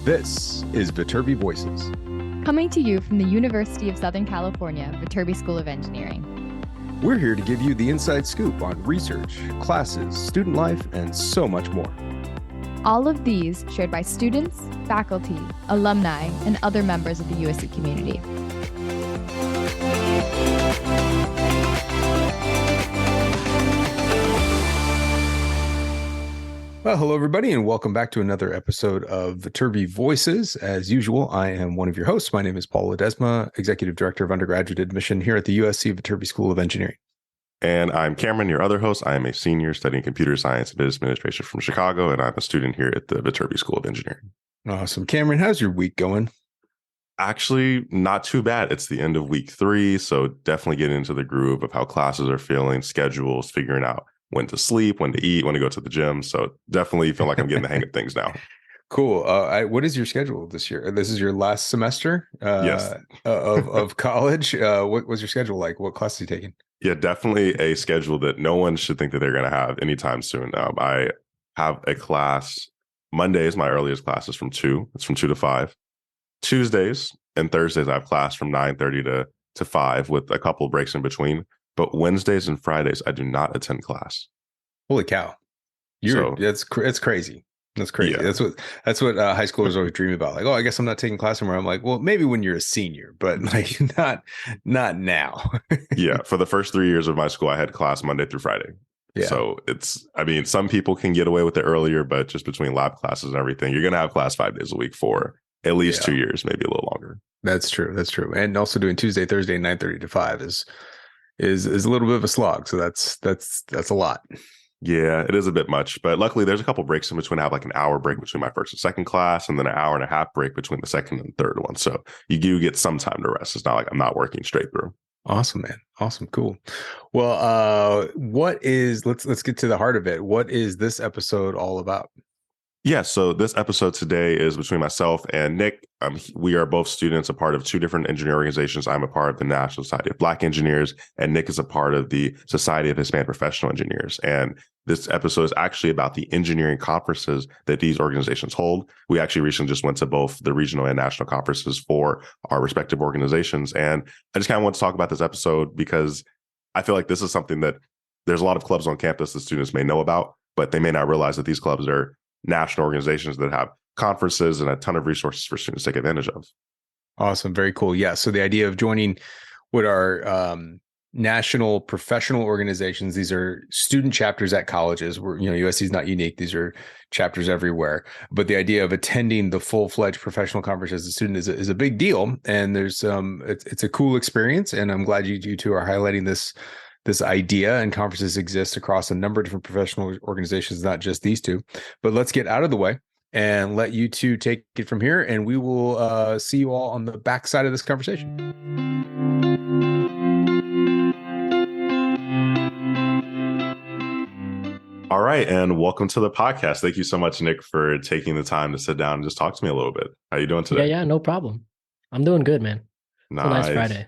This is Viterbi Voices. Coming to you from the University of Southern California, Viterbi School of Engineering. We're here to give you the inside scoop on research, classes, student life, and so much more. All of these shared by students, faculty, alumni, and other members of the USC community. Well, hello, everybody, and welcome back to another episode of Viterbi Voices. As usual, I am one of your hosts. My name is Paul Ledesma, Executive Director of Undergraduate Admission here at the USC Viterbi School of Engineering. And I'm Cameron, your other host. I am a senior studying computer science and business administration from Chicago, and I'm a student here at the Viterbi School of Engineering. Awesome. Cameron, how's your week going? Actually, not too bad. It's the end of week 3, so definitely getting into the groove of how classes are feeling, schedules, figuring out when to sleep, when to eat, when to go to the gym. So definitely feel like I'm getting the hang of things now. Cool. What is your schedule this year? This is your last semester Yes. of college. What was your schedule like? What classes are you taking? Yeah, definitely a schedule that no one should think that they're going to have anytime soon. I have a class. Monday is my earliest class is from 2. It's from 2 to 5. Tuesdays and Thursdays, I have class from 9:30 to 5 with a couple of breaks in between. But Wednesdays and Fridays, I do not attend class. Holy cow! That's crazy. That's crazy. Yeah. That's what high schoolers always dream about. Like, oh, I guess I'm not taking class anymore. I'm like, well, maybe when you're a senior, but like not now. Yeah, for the first 3 years of my school, I had class Monday through Friday. Yeah. So some people can get away with it earlier, but just between lab classes and everything, you're going to have class 5 days a week for at least 2 years, maybe a little longer. That's true. And also doing Tuesday, Thursday, 9:30 to 5 is a little bit of a slog. So that's a lot. Yeah, it is a bit much, but luckily there's a couple breaks in between. I have like an hour break between my first and second class, and then an hour and a half break between the second and third one. So you do get some time to rest. It's not like I'm not working straight through. Awesome, man. Awesome. Cool. Well, let's get to the heart of it. What is this episode all about? Yeah, so this episode today is between myself and Nick. We are both students, a part of 2 different engineering organizations. I'm a part of the National Society of Black Engineers, and Nick is a part of the Society of Hispanic Professional Engineers. And this episode is actually about the engineering conferences that these organizations hold. We actually recently just went to both the regional and national conferences for our respective organizations. And I just kind of want to talk about this episode because I feel like this is something that there's a lot of clubs on campus that students may know about, but they may not realize that these clubs are national organizations that have conferences and a ton of resources for students to take advantage of. Awesome. Very cool. Yeah. So the idea of joining what are national professional organizations, these are student chapters at colleges where, USC is not unique. These are chapters everywhere. But the idea of attending the full-fledged professional conference as a student is a big deal. And there's it's a cool experience. And I'm glad you two are highlighting this idea, and conferences exist across a number of different professional organizations, not just these 2. But let's get out of the way and let you 2 take it from here, and we will see you all on the backside of this conversation. All right, and welcome to the podcast. Thank you so much, Nick, for taking the time to sit down and just talk to me a little bit. How are you doing today? Yeah, no problem. I'm doing good, man. Nice. It's a nice Friday.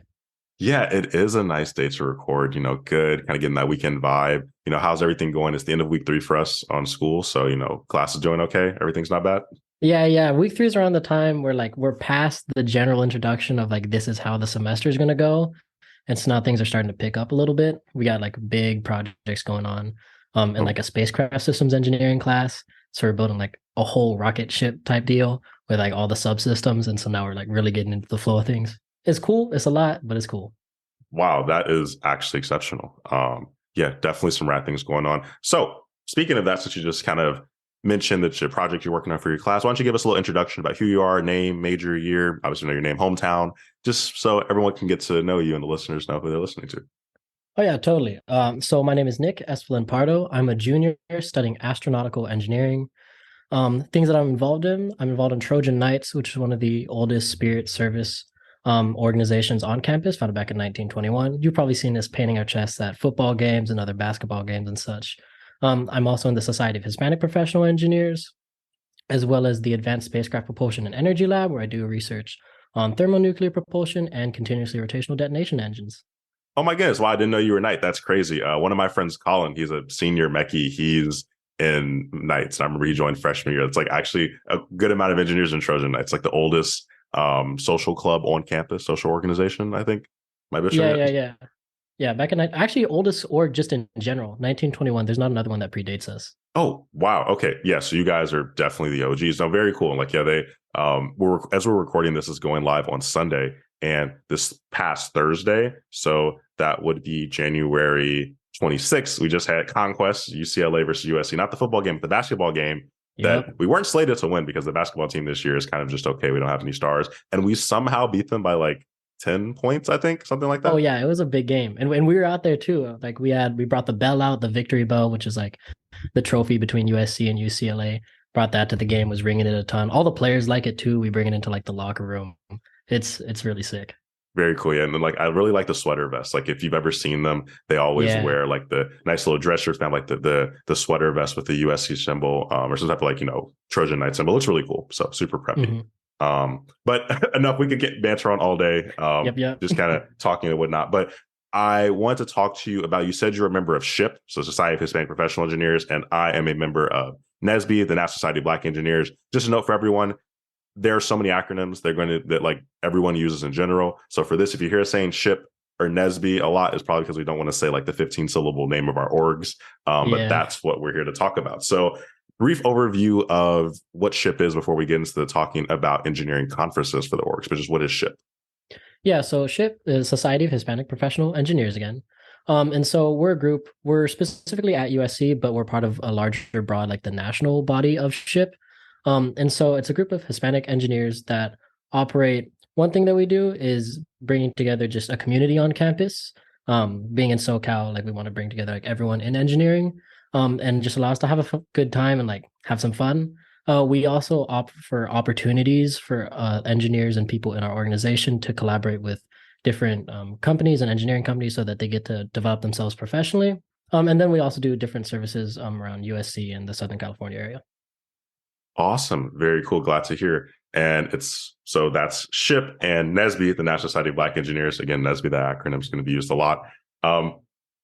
Yeah, it is a nice day to record, good, kind of getting that weekend vibe. How's everything going? It's the end of week 3 for us on school. So, class is doing okay. Everything's not bad. Yeah. Week 3 is around the time where we're past the general introduction of this is how the semester is going to go. And so now things are starting to pick up a little bit. We got big projects going on and a spacecraft systems engineering class. So we're building a whole rocket ship type deal with all the subsystems. And so now we're really getting into the flow of things. It's cool. It's a lot, but it's cool. Wow, that is actually exceptional. Yeah, definitely some rad things going on. So speaking of that, since you just kind of mentioned that your project you're working on for your class, why don't you give us a little introduction about who you are, name, major, year, obviously know your name, hometown, just so everyone can get to know you and the listeners know who they're listening to. Oh, yeah, totally. So my name is Nick Espelin Pardo. I'm a junior studying astronautical engineering. Things that I'm involved in Trojan Knights, which is one of the oldest Spirit service organizations on campus, founded back in 1921. You've probably seen us painting our chests at football games and other basketball games and such. I'm also in the Society of Hispanic Professional Engineers, as well as the Advanced Spacecraft Propulsion and Energy Lab, where I do research on thermonuclear propulsion and continuously rotational detonation engines. Oh my goodness. Well, I didn't know you were a Knight. That's crazy. One of my friends, Colin, he's a senior Mechie. He's in Knights. I remember you joined freshman year. It's like actually a good amount of engineers in Trojan Knights, like the oldest social club on campus, social organization, I think. My best Yeah, year. yeah, yeah. Yeah, back in actually oldest org just in general, 1921. There's not another one that predates us. Oh, wow. Okay. Yeah. So you guys are definitely the OGs. No, very cool. And like, yeah, they as we're recording, this is going live on Sunday and this past Thursday. So that would be January 26th. We just had Conquest, UCLA versus USC, not the football game, but the basketball game that Yep. we weren't slated to win because the basketball team this year is kind of just okay. We don't have any stars. And we somehow beat them by like 10 points, I think, something like Oh that. yeah, it was a big game. And we were out there too. Like we brought the bell out, the victory bell, which is like the trophy between USC and UCLA. Brought that to the game, was ringing it a ton. All the players like it too. We bring it into like the locker room. It's really sick. Very cool. Yeah. And then like I really like the sweater vest. Like if you've ever seen them, they always Yeah. wear like the nice little dress shirts, man, like the sweater vest with the USC symbol, or some type of like, Trojan Knight symbol. It looks really cool. So super preppy. Mhm. But enough, we could get banter on all day. Yep. Just kind of talking and whatnot. But I want to talk to you about, you said you're a member of SHPE, so Society of Hispanic Professional Engineers, and I am a member of NSBE, the National Society of Black Engineers. Just a note for everyone, there are so many acronyms that like everyone uses in general. So for this, if you hear us saying SHPE or NSBE a lot, is probably because we don't want to say like the 15 syllable name of our orgs. But Yeah. that's what we're here to talk about. So brief overview of what SHPE is before we get into the talking about engineering conferences for the orgs, but just what is SHPE? Yeah, so SHIP is Society of Hispanic Professional Engineers again. And so we're a group, we're specifically at USC, but we're part of a larger, broad, like the national body of SHIP. And so it's a group of Hispanic engineers that operate. One thing that we do is bringing together just a community on campus. Being in SoCal, like we want to bring together like everyone in engineering, and just allow us to have a good time and like have some fun. We also opt for opportunities for engineers and people in our organization to collaborate with different companies and engineering companies so that they get to develop themselves professionally. And then we also do different services around USC and the Southern California area. Awesome. Very cool. Glad to hear. And so that's SHPE and NSBE, the National Society of Black Engineers. Again, NSBE, that acronym is going to be used a lot.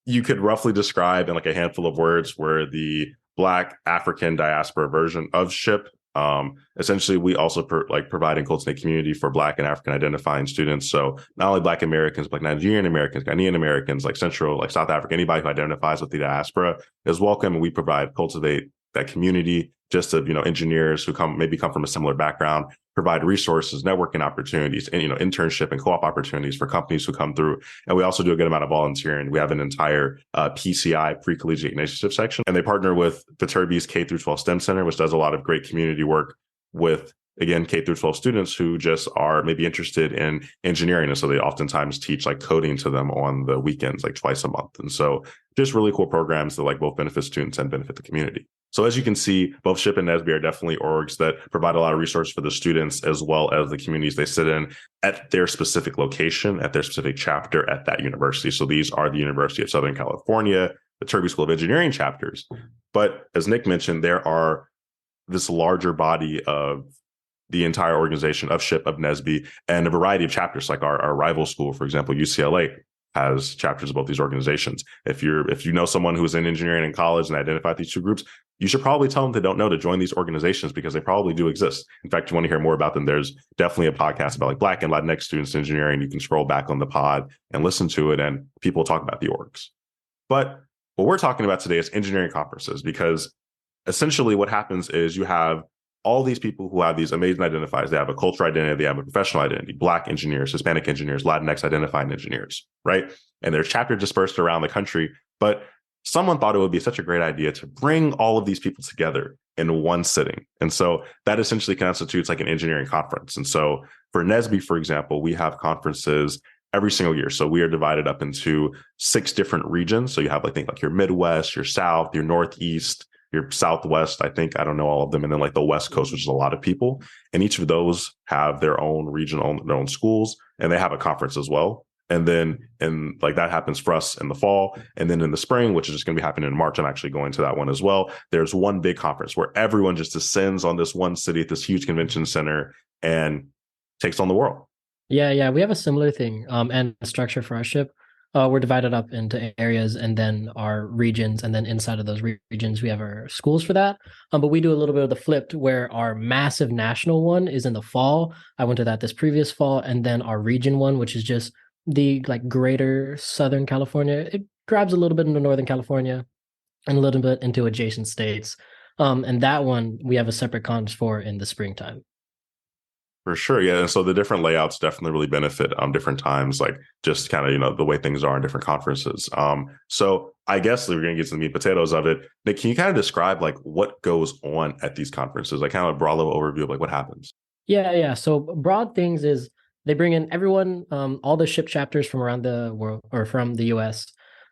You could roughly describe in like a handful of words where the Black African diaspora version of SHPE. Essentially, we also provide and cultivate community for Black and African identifying students. So not only Black Americans, but like Nigerian Americans, Ghanaian Americans, like Central, like South Africa, anybody who identifies with the diaspora is welcome. And we cultivate that community just of, engineers who come from a similar background, provide resources, networking opportunities, and, internship and co-op opportunities for companies who come through. And we also do a good amount of volunteering. We have an entire PCI, pre-collegiate initiative section, and they partner with Viterbi's K through 12 STEM Center, which does a lot of great community work with, again, K through 12 students who just are maybe interested in engineering. And so they oftentimes teach like coding to them on the weekends, like twice a month. And so just really cool programs that like both benefit students and benefit the community. So as you can see, both SHPE and NSBE are definitely orgs that provide a lot of resources for the students as well as the communities they sit in at their specific location, at their specific chapter at that university. So these are the University of Southern California, the Turby School of Engineering chapters. But as Nick mentioned, there are this larger body of the entire organization of SHPE, of NSBE, and a variety of chapters, like our rival school, for example, UCLA, has chapters of both these organizations. If you know someone who's in engineering in college and identify these two groups, you should probably tell them they don't know to join these organizations because they probably do exist. In fact, you want to hear more about them, there's definitely a podcast about like Black and Latinx students in engineering. You can scroll back on the pod and listen to it, and people talk about the orgs. But what we're talking about today is engineering conferences, because essentially what happens is you have all these people who have these amazing identifiers. They have a cultural identity, they have a professional identity, Black engineers, Hispanic engineers, Latinx identifying engineers, right? And there's chapters dispersed around the country, but someone thought it would be such a great idea to bring all of these people together in one sitting. And so that essentially constitutes like an engineering conference. And so for NSBE, for example, we have conferences every single year. So we are divided up into 6 different regions. So you have like your Midwest, your South, your Northeast, your Southwest, I think, I don't know all of them. And then like the West Coast, which is a lot of people. And each of those have their own region, their own schools, and they have a conference as well. And then, that happens for us in the fall. And then in the spring, which is just going to be happening in March, I'm actually going to that one as well. There's one big conference where everyone just descends on this one city at this huge convention center and takes on the world. Yeah, we have a similar thing and structure for our SHPE. We're divided up into areas and then our regions, and then inside of those regions we have our schools for that. But we do a little bit of the flipped, where our massive national one is in the fall. I went to that this previous fall, and then our region one, which is just the like greater Southern California. It grabs a little bit into Northern California and a little bit into adjacent states. And that one we have a separate cons for in the springtime. For sure, yeah. And so the different layouts definitely really benefit different times, like just kind of the way things are in different conferences. So I guess we're gonna get to the meat and potatoes of it. Nick, can you kind of describe like what goes on at these conferences, like kind of a broad level overview of like what happens? Yeah. So broad things is they bring in everyone, all the ship chapters from around the world or from the US.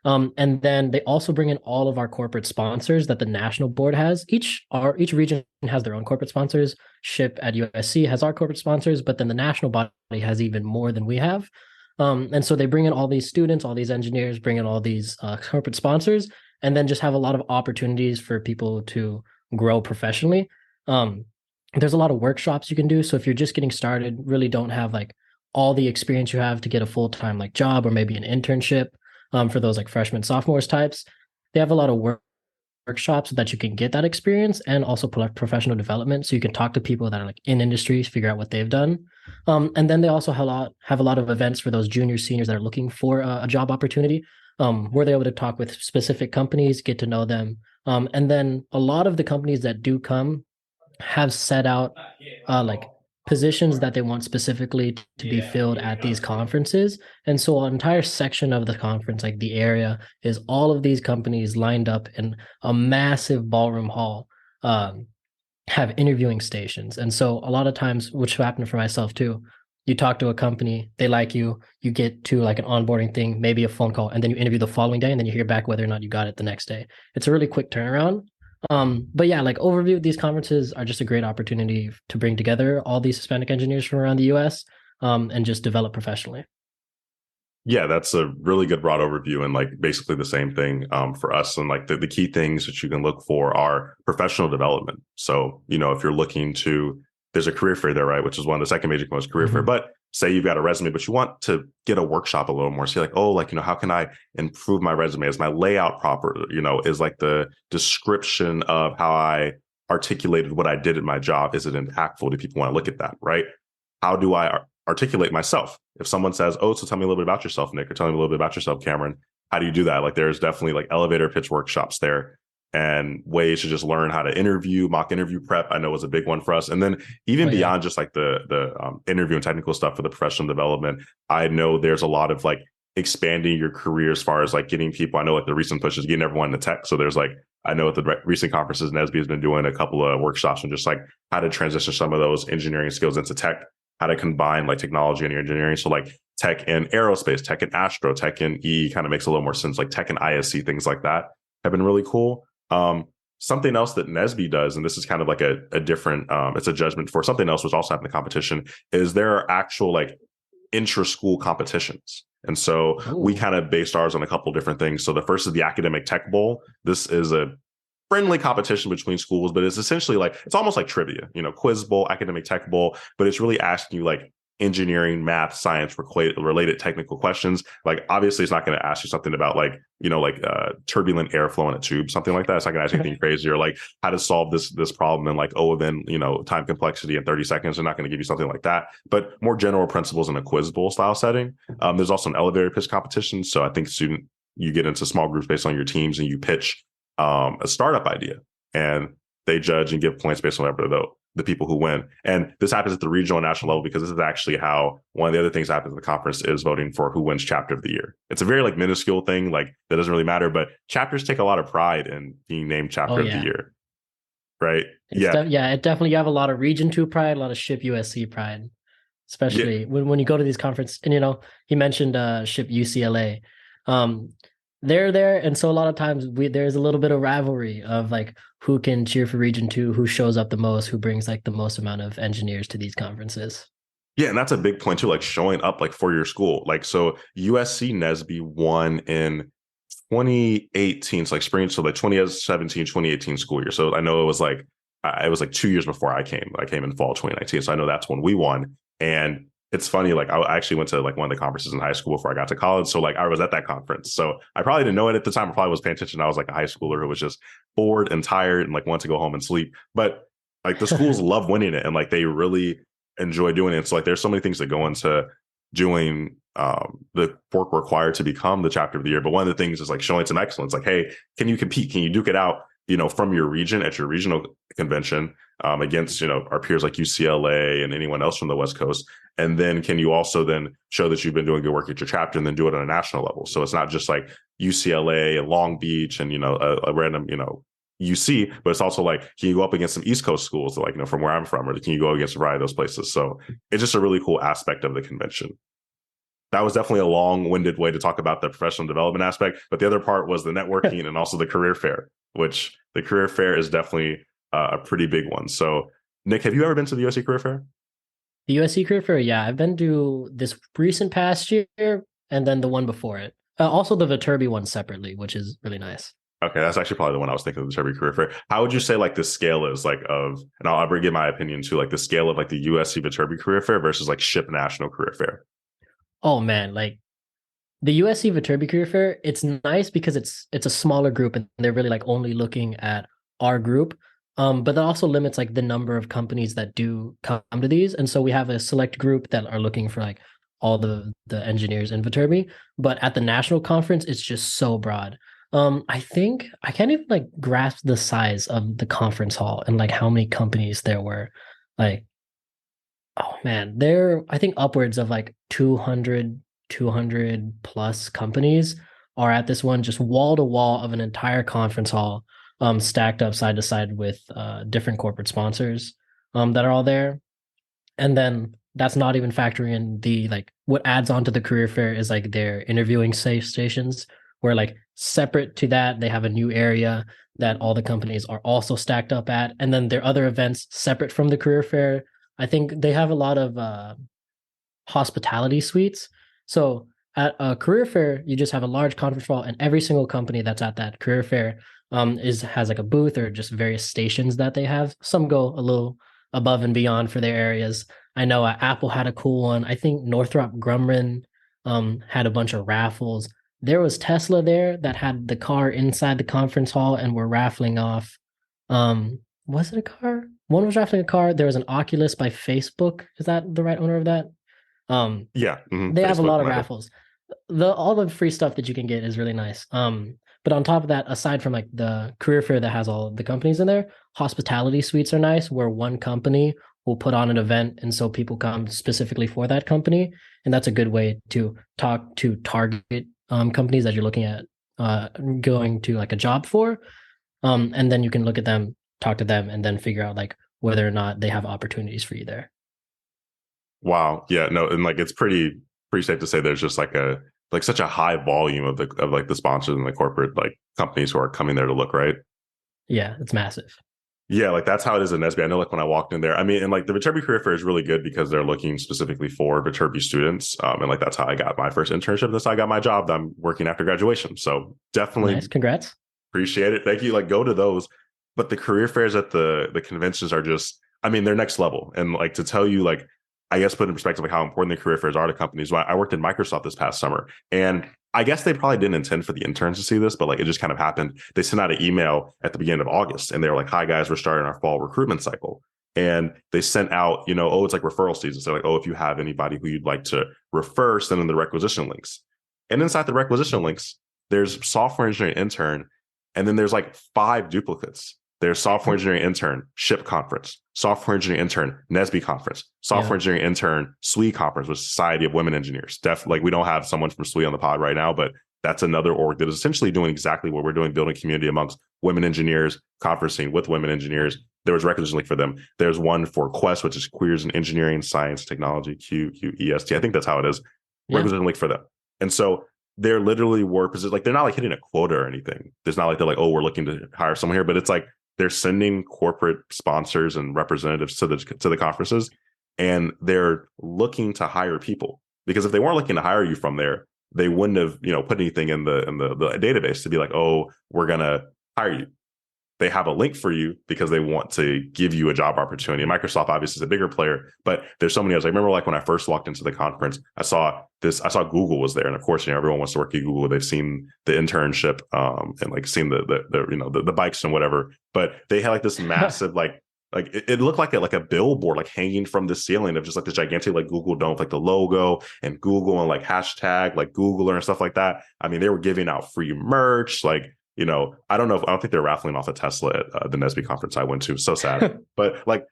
And then they also bring in all of our corporate sponsors that the national board has. Each region has their own corporate sponsors. SHIP at USC has our corporate sponsors, but then the national body has even more than we have. And so they bring in all these students, all these engineers, bring in all these corporate sponsors, and then just have a lot of opportunities for people to grow professionally. There's a lot of workshops you can do. So if you're just getting started, really don't have like all the experience you have to get a full-time like job or maybe an internship, for those like freshmen, sophomores types, they have a lot of workshops so that you can get that experience and also professional development. So you can talk to people that are like in industries, figure out what they've done. And then they also have a lot of events for those juniors, seniors that are looking for a job opportunity, where they're able to talk with specific companies, get to know them. And then a lot of the companies that do come have set out like positions that they want specifically to be filled at these conferences. And so an entire section of the conference, like the area, is all of these companies lined up in a massive ballroom hall, have interviewing stations. And so a lot of times, which happened for myself too, you talk to a company, they like you get to like an onboarding thing, maybe a phone call, and then you interview the following day, and then you hear back whether or not you got it the next day. It's a really quick turnaround. But yeah, like overview, these conferences are just a great opportunity to bring together all these Hispanic engineers from around the US, and just develop professionally. Yeah, that's a really good broad overview, and like basically the same thing for us. And like the key things that you can look for are professional development. So, if you're looking to, there's a career fair there, right? Which is one of the second major components, career fair. But say you've got a resume, but you want to get a workshop a little more. So you're like, oh, like, how can I improve my resume? Is my layout proper? Is like the description of how I articulated what I did at my job, is it impactful? Do people want to look at that, right? How do I articulate myself? If someone says, oh, so tell me a little bit about yourself, Nick, or tell me a little bit about yourself, Cameron, how do you do that? Like there's definitely like elevator pitch workshops there, and ways to just learn how to interview. Mock interview prep, I know, was a big one for us. And then even beyond just like the interview and technical stuff for the professional development, I know there's a lot of like expanding your career as far as like getting people. I know like the recent push is getting everyone into tech. So there's like, I know at the recent conferences, NSBE has been doing a couple of workshops on just like how to transition some of those engineering skills into tech, how to combine like technology and your engineering. So like tech and aerospace, tech and astro, tech and E kind of makes a little more sense. Like tech and ISC, things like that have been really cool. Something else that NSBE does, and this is kind of like a different, it's a judgment for something else, which also happened in the competition, is there are actual like intra-school competitions. And so we kind of based ours on a couple different things. So the first is the Academic Tech Bowl. This is a friendly competition between schools, but it's essentially like, it's almost like trivia, quiz bowl, Academic Tech Bowl, but it's really asking you like engineering, math, science related technical questions. Like obviously it's not going to ask you something about like turbulent airflow in a tube, something like that. It's not going to ask you anything crazy, or like how to solve this problem and like, oh, then time complexity in 30 seconds. They're not going to give you something like that, but more general principles in a quiz bowl style setting. There's also an elevator pitch competition. So I think you get into small groups based on your teams, and you pitch a startup idea, and they judge and give points based on whatever the people who win. And this happens at the regional and national level, because this is actually how one of the other things that happens at the conference is voting for who wins chapter of the year. It's a very like minuscule thing, like that doesn't really matter, but chapters take a lot of pride in being named chapter of the year. Right. It definitely, you have a lot of region 2 pride, a lot of SHIP USC pride, especially when you go to these conferences. And he mentioned SHIP UCLA. They're there, and so a lot of times there's a little bit of rivalry of like who can cheer for region 2, who shows up the most, who brings like the most amount of engineers to these conferences. Yeah, and that's a big point too, like showing up like for your school. Like so USC NSBE won in 2018, so like spring, so like 2017, 2018 school year. So I know it was like 2 years before I came. I came in fall 2019. So I know that's when we won. And it's funny, like I actually went to like one of the conferences in high school before I got to college. So like I was at that conference. So I probably didn't know it at the time. I probably was paying attention. I was like a high schooler who was just bored and tired and like wanted to go home and sleep. But like the schools love winning it and like they really enjoy doing it. So like there's so many things that go into doing the work required to become the chapter of the year. But one of the things is like showing some excellence. Like, hey, can you compete? Can you duke it out, from your region at your regional convention against, our peers like UCLA and anyone else from the West Coast? And then can you also then show that you've been doing good work at your chapter and then do it on a national level? So it's not just like UCLA and Long Beach and, a random, UC, but it's also like, can you go up against some East Coast schools, like, from where I'm from, or can you go against a variety of those places? So it's just a really cool aspect of the convention. That was definitely a long-winded way to talk about the professional development aspect, but the other part was the networking and also the career fair, which the career fair is definitely a pretty big one. So, Nick, have you ever been to the USC Career Fair? The USC Career Fair, yeah, I've been to this recent past year and then the one before it. Also the Viterbi one separately, which is really nice. Okay, that's actually probably the one I was thinking of, the Viterbi Career Fair. How would you say like the scale is like and I'll bring in my opinion too, like the scale of like the USC Viterbi Career Fair versus like SHPE National Career Fair? Oh man, like the USC Viterbi Career Fair, it's nice because it's a smaller group and they're really like only looking at our group. But that also limits like the number of companies that do come to these. And so we have a select group that are looking for like all the engineers in Viterbi. But at the national conference, it's just so broad. I think I can't even like grasp the size of the conference hall and like how many companies there were. Like, oh man, I think upwards of like 200 plus companies are at this one, just wall to wall of an entire conference hall, stacked up side to side with different corporate sponsors that are all there. And then that's not even factoring in the like what adds on to the career fair is like their interviewing safe stations, where like separate to that, they have a new area that all the companies are also stacked up at. And then their other events separate from the career fair. I think they have a lot of hospitality suites. So at a career fair, you just have a large conference hall, and every single company that's at that career fair has like a booth or just various stations that they have. Some go a little above and beyond for their areas. I know Apple had a cool one. I think Northrop Grumman had a bunch of raffles. There was Tesla there that had the car inside the conference hall and were raffling off. Was it a car? One was raffling a car. There was an Oculus by Facebook. Is that the right owner of that? Yeah, they have a lot of raffles. All the free stuff that you can get is really nice. But on top of that, aside from like the career fair that has all of the companies in there, hospitality suites are nice, where one company will put on an event, and so people come specifically for that company, and that's a good way to talk to target companies that you're looking at going to like a job for, and then you can look at them, talk to them, and then figure out like whether or not they have opportunities for you there. Wow. Yeah. No. And like it's pretty safe to say there's just like such a high volume of the sponsors and the corporate like companies who are coming there to look, right? Yeah, it's massive. Yeah, like that's how it is in NSBE. I know, like when I walked in there, I mean, and like the Viterbi Career Fair is really good because they're looking specifically for Viterbi students, and like that's how I got my first internship. That's how I got my job that I'm working after graduation. So definitely, nice. Congrats. Appreciate it. Thank you. Like go to those, but the career fairs at the conventions are just, I mean, they're next level. And like to tell you, like I guess put in perspective like how important the career fairs are to companies. When I worked in Microsoft this past summer, and I guess they probably didn't intend for the interns to see this, but like it just kind of happened. They sent out an email at the beginning of August, and they were like, "Hi guys, we're starting our fall recruitment cycle." And they sent out, it's like referral season. So like, if you have anybody who you'd like to refer, send in the requisition links. And inside the requisition links, there's software engineering intern, and then there's like 5 duplicates. There's software engineering intern, SHPE conference, software engineering intern, NSBE conference, software engineering intern, SWE conference with Society of Women Engineers. Definitely, like we don't have someone from SWE on the pod right now, but that's another org that is essentially doing exactly what we're doing, building community amongst women engineers, conferencing with women engineers. There was requisition link for them. There's one for Quest, which is Queers in Engineering, Science, Technology, QEST. I think that's how it is. Yeah. Requisition link for them. And so they're literally like they're not like hitting a quota or anything. There's not like they're like, oh, we're looking to hire someone here, but it's like they're sending corporate sponsors and representatives to the conferences, and they're looking to hire people, because if they weren't looking to hire you from there, they wouldn't have put anything in the database to be like, oh, we're gonna hire you. they have a link for you because they want to give you a job opportunity. Microsoft obviously is a bigger player, but there's so many others. I remember like when I first walked into the conference, I saw Google was there. And of course, everyone wants to work at Google. They've seen the internship and like seen the bikes and whatever, but they had like this massive, like it looked like a billboard, like hanging from the ceiling of just like this gigantic, like Google Dome, like the logo and Google and like hashtag, like Googler and stuff like that. I mean, they were giving out free merch, like, I don't think they're raffling off a Tesla at the NSBE conference I went to. So sad. But like,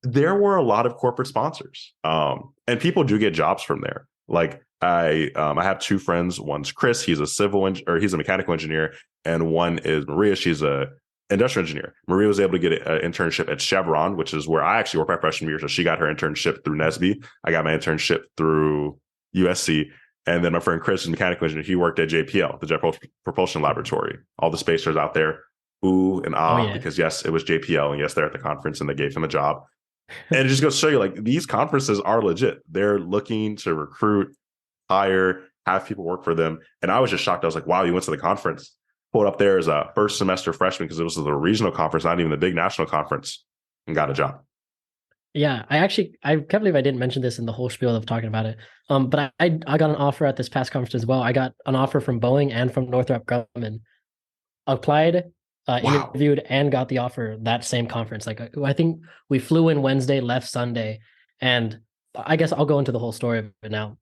there were a lot of corporate sponsors, and people do get jobs from there. Like I have two friends. One's Chris. He's a mechanical engineer, and one is Maria. She's a industrial engineer. Maria was able to get an internship at Chevron, which is where I actually worked my freshman year. So she got her internship through NSBE. I got my internship through USC. And then my friend Chris is a mechanical engineer. He worked at JPL, the Jet Propulsion Laboratory. All the spacers out there, ooh and ah, because yes, it was JPL. And yes, they're at the conference and they gave him a job. And it just goes to show you, like, these conferences are legit. They're looking to recruit, hire, have people work for them. And I was just shocked. I was like, wow, you went to the conference. Pulled up there as a first semester freshman because it was the regional conference, not even the big national conference, and got a job. Yeah, I can't believe I didn't mention this in the whole spiel of talking about it. But I got an offer at this past conference as well. I got an offer from Boeing and from Northrop Grumman. Applied, interviewed, and got the offer that same conference. Like, I think we flew in Wednesday, left Sunday, and I guess I'll go into the whole story of it now.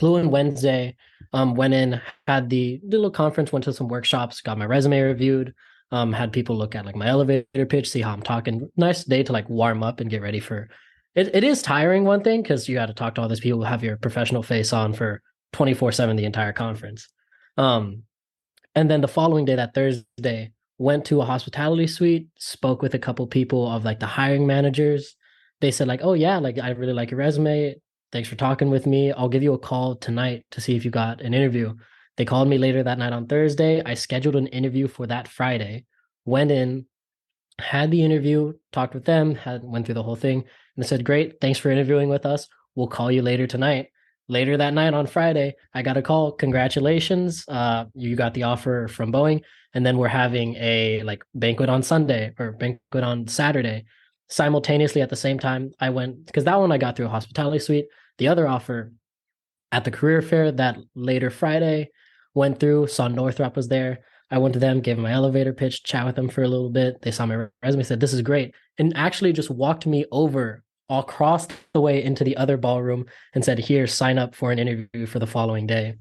Flew in Wednesday, went in, had the little conference, went to some workshops, got my resume reviewed, had people look at like my elevator pitch, see how I'm talking. Nice day to like warm up and get ready for it. It is tiring, one thing, because you got to talk to all these people who have your professional face on for 24/7 the entire conference. And then the following day, that Thursday, went to a hospitality suite, spoke with a couple people of like the hiring managers. They said like, oh yeah, like I really like your resume. Thanks for talking with me. I'll give you a call tonight to see if you got an interview. They called me later that night on Thursday. I scheduled an interview for that Friday, went in, had the interview, talked with them, went through the whole thing, and they said, great, thanks for interviewing with us. We'll call you later tonight. Later that night on Friday, I got a call. Congratulations. You got the offer from Boeing. And then we're having a like banquet on Sunday or banquet on Saturday. Simultaneously at the same time, I went, because that one I got through a hospitality suite. The other offer at the career fair that later Friday, went through, saw Northrop was there. I went to them, gave them my elevator pitch, chat with them for a little bit. They saw my resume, said, this is great. And actually just walked me over across the way into the other ballroom and said, here, sign up for an interview for the following day.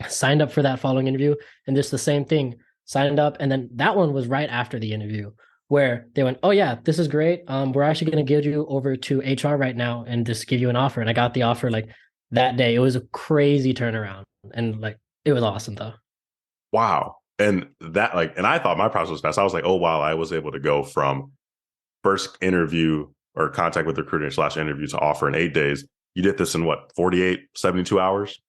Signed up for that following interview, and just the same thing, signed up. And then that one was right after the interview where they went, oh yeah, this is great. We're actually going to give you over to HR right now and just give you an offer. And I got the offer like that day. It was a crazy turnaround. And like, it was awesome though. Wow. And that and I thought my process was fast. I was like, oh, wow, I was able to go from first interview or contact with the recruiter / interview to offer in 8 days. You did this in what, 48, 72 hours?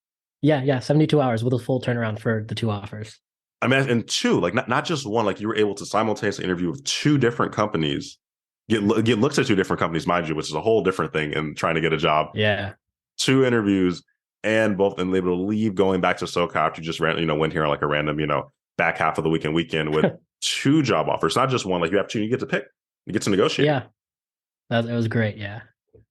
Yeah. 72 hours with a full turnaround for the two offers. I mean, and two, like not just one, like you were able to simultaneously interview with two different companies, get looked at two different companies, mind you, which is a whole different thing in trying to get a job. Yeah. 2 interviews and able to leave going back to SoCal after you just went here on like a random, back half of the weekend with 2 job offers, not just one. Like you have 2, you get to pick, you get to negotiate. Yeah. It was great. Yeah.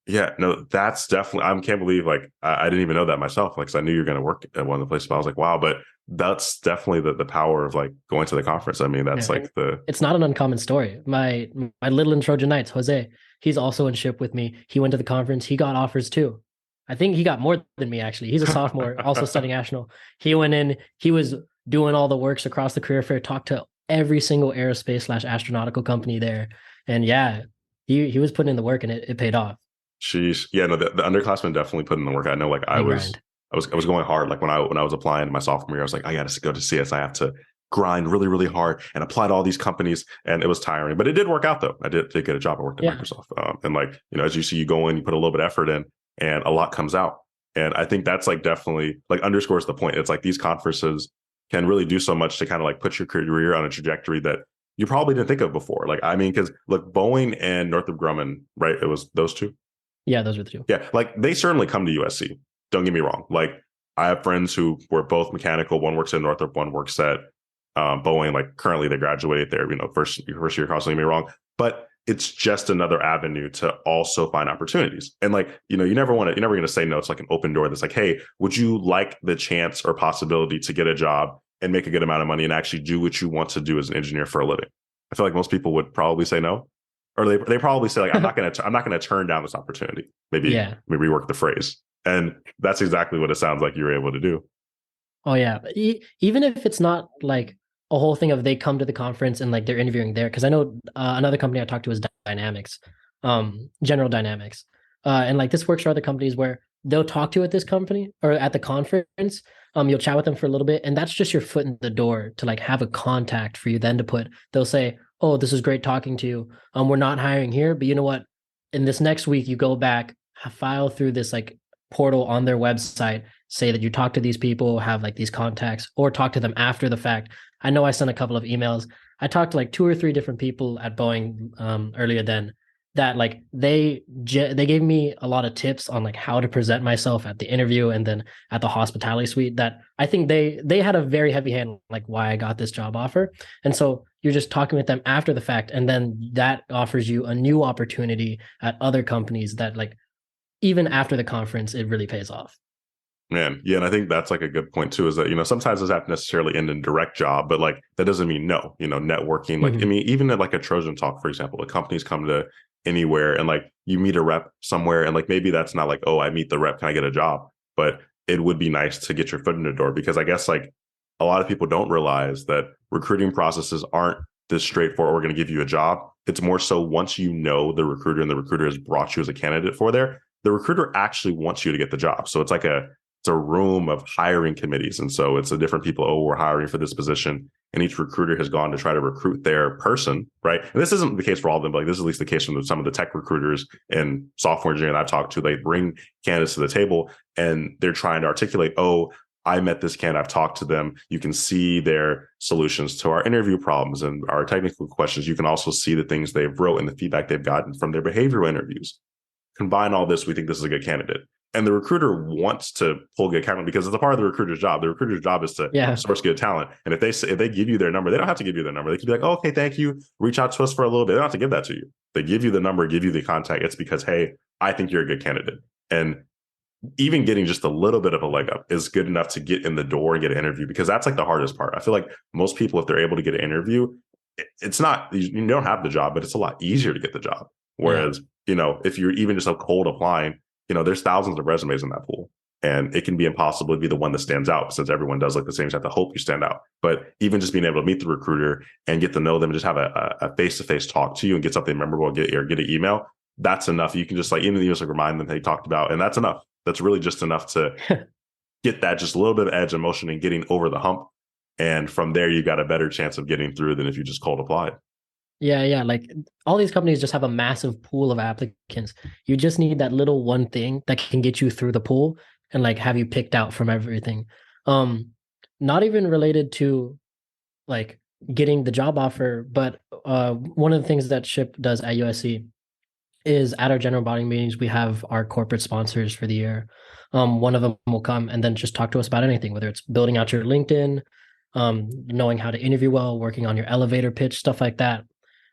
Yeah, no, that's definitely, I can't believe I didn't even know that myself. Like, cause I knew you were going to work at one of the places, but I was like, wow, but that's definitely the power of like going to the conference. I mean, that's it's not an uncommon story. My little in Trojan Knights, Jose, he's also in ship with me. He went to the conference. He got offers too. I think he got more than me, actually. He's a sophomore, also studying astronaut. He went in, he was doing all the works across the career fair, talked to every single aerospace / astronautical company there. And yeah, he was putting in the work and it paid off. Sheesh. Yeah, no, the underclassmen definitely put in the work. I know, like I was going hard. Like when I was applying my sophomore year, I was like, I got to go to CS. I have to grind really, really hard and apply to all these companies. And it was tiring, but it did work out though. I did get a job. I worked at Microsoft. And like, as you see, you go in, you put a little bit of effort in and a lot comes out. And I think that's like definitely like underscores the point. It's like these conferences can really do so much to kind of like put your career on a trajectory that you probably didn't think of before. Like, I mean, because look, Boeing and Northrop Grumman, right? It was those 2. Yeah, those were the 2. Yeah, like they certainly come to USC. Don't get me wrong. Like I have friends who were both mechanical. One works at Northrop, one works at Boeing, like currently they graduated there, first year college, don't get me wrong, but it's just another avenue to also find opportunities. And like, you're never going to say no. It's like an open door that's like, hey, would you like the chance or possibility to get a job and make a good amount of money and actually do what you want to do as an engineer for a living? I feel like most people would probably say no, or they probably say like, I'm not going to turn down this opportunity. Maybe rework the phrase. And that's exactly what it sounds like you were able to do. Oh yeah. Even if it's not like a whole thing of they come to the conference and like they're interviewing there, because I know another company I talked to is Dynamics, General Dynamics, and like this works for other companies where they'll talk to you at this company or at the conference. You'll chat with them for a little bit, and that's just your foot in the door to like have a contact for you then to put. They'll say, "Oh, this is great talking to you. We're not hiring here, but you know what? In this next week, you go back, file through this like portal on their website, say that you talk to these people, have like these contacts, or talk to them after the fact." I know I sent a couple of emails. I talked to like 2 or 3 different people at Boeing earlier then that like they gave me a lot of tips on like how to present myself at the interview and then at the hospitality suite that I think they had a very heavy hand like why I got this job offer. And so you're just talking with them after the fact, and then that offers you a new opportunity at other companies that like even after the conference it really pays off. Man, yeah, and I think that's like a good point too, is that, sometimes it doesn't have to necessarily end in direct job, but like that doesn't mean no, networking. Like, I mean, even at like a Trojan Talk, for example, the companies come to anywhere and like you meet a rep somewhere and like maybe that's not like, oh, I meet the rep, can I get a job? But it would be nice to get your foot in the door, because I guess like a lot of people don't realize that recruiting processes aren't this straightforward. We're going to give you a job. It's more so once you know the recruiter and the recruiter has brought you as a candidate for there, the recruiter actually wants you to get the job. So it's like a room of hiring committees. And so it's a different people, oh, we're hiring for this position. And each recruiter has gone to try to recruit their person, right? And this isn't the case for all of them, but like this is at least the case from some of the tech recruiters and software engineers I've talked to. They bring candidates to the table and they're trying to articulate, oh, I met this candidate, I've talked to them. You can see their solutions to our interview problems and our technical questions. You can also see the things they've wrote and the feedback they've gotten from their behavioral interviews. Combine all this, we think this is a good candidate. And the recruiter wants to pull good talent because it's a part of the recruiter's job. The recruiter's job is to source good talent. And if they give you their number, they don't have to give you their number. They can be like, oh, okay, thank you. Reach out to us for a little bit. They don't have to give that to you. They give you the number, give you the contact. It's because, hey, I think you're a good candidate. And even getting just a little bit of a leg up is good enough to get in the door and get an interview, because that's like the hardest part. I feel like most people, if they're able to get an interview, it's not, you don't have the job, but it's a lot easier to get the job. Whereas, if you're even just a cold applying, there's thousands of resumes in that pool, and it can be impossible to be the one that stands out, since everyone does look the same. You have to hope you stand out. But even just being able to meet the recruiter and get to know them and just have a face-to-face talk to you and get something memorable, get an email, that's enough. You can just like, even just like remind them they talked about, and that's enough. That's really just enough to get that just a little bit of edge emotion and getting over the hump. And from there, you got a better chance of getting through than if you just cold applied. Yeah. Like all these companies just have a massive pool of applicants. You just need that little one thing that can get you through the pool and like have you picked out from everything. Not even related to like getting the job offer, but one of the things that SHIP does at USC is at our general body meetings, we have our corporate sponsors for the year. One of them will come and then just talk to us about anything, whether it's building out your LinkedIn, knowing how to interview well, working on your elevator pitch, stuff like that.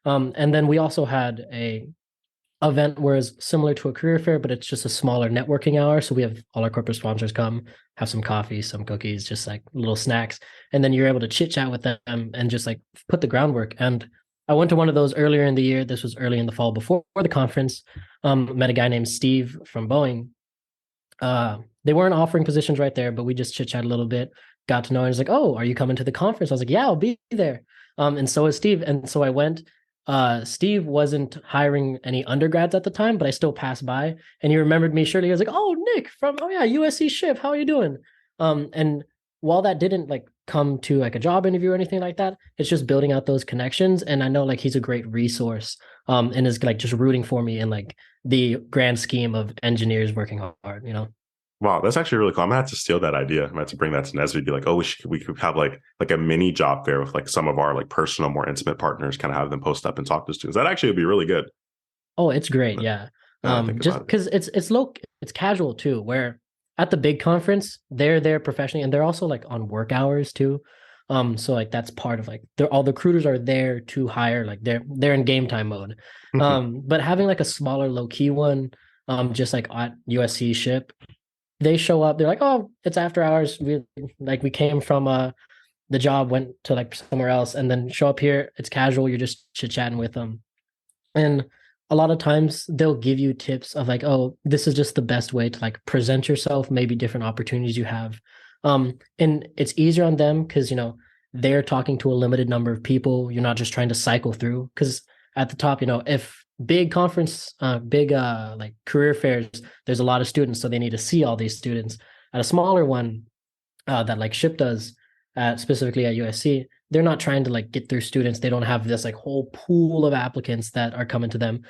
And then we also had a event where it's similar to a career fair, but it's just a smaller networking hour. So we have all our corporate sponsors come, have some coffee, some cookies, just like little snacks. And then you're able to chit chat with them and just like put the groundwork. And I went to one of those earlier in the year. This was early in the fall before the conference. Met a guy named Steve from Boeing. They weren't offering positions right there, but we just chit chat a little bit, got to know him. He's like, oh, are you coming to the conference? I was like, yeah, I'll be there. And so is Steve. And so I went. Steve wasn't hiring any undergrads at the time, but I still passed by and he remembered me. Surely he was like, oh, Nick from, oh yeah, USC SHIP. How are you doing? And while that didn't like come to like a job interview or anything like that, it's just building out those connections. And I know like he's a great resource, and is like just rooting for me in like the grand scheme of engineers working hard, Wow, that's actually really cool. I'm gonna have to steal that idea. I'm gonna have to bring that to NSBE. Be like, oh, we could have like a mini job fair with like some of our like personal, more intimate partners. Kind of have them post up and talk to students. That actually would be really good. Oh, it's great, yeah. Just because it's casual too. Where at the big conference, they're there professionally, and they're also like on work hours too. So like that's part of like all the recruiters are there to hire, like they're in game time mode. But having like a smaller low key one, just like at USC ship, they show up, they're like, oh, it's after hours. We came from the job, went to like somewhere else, and then show up here. It's casual. You're just chit chatting with them. And a lot of times they'll give you tips of like, oh, this is just the best way to like present yourself, maybe different opportunities you have. And it's easier on them because, they're talking to a limited number of people. You're not just trying to cycle through. Because at the top, if big conference, big like career fairs, there's a lot of students, so they need to see all these students. At a smaller one, that like SHIP does, specifically at USC, they're not trying to like get through students. They don't have this like whole pool of applicants that are coming to them.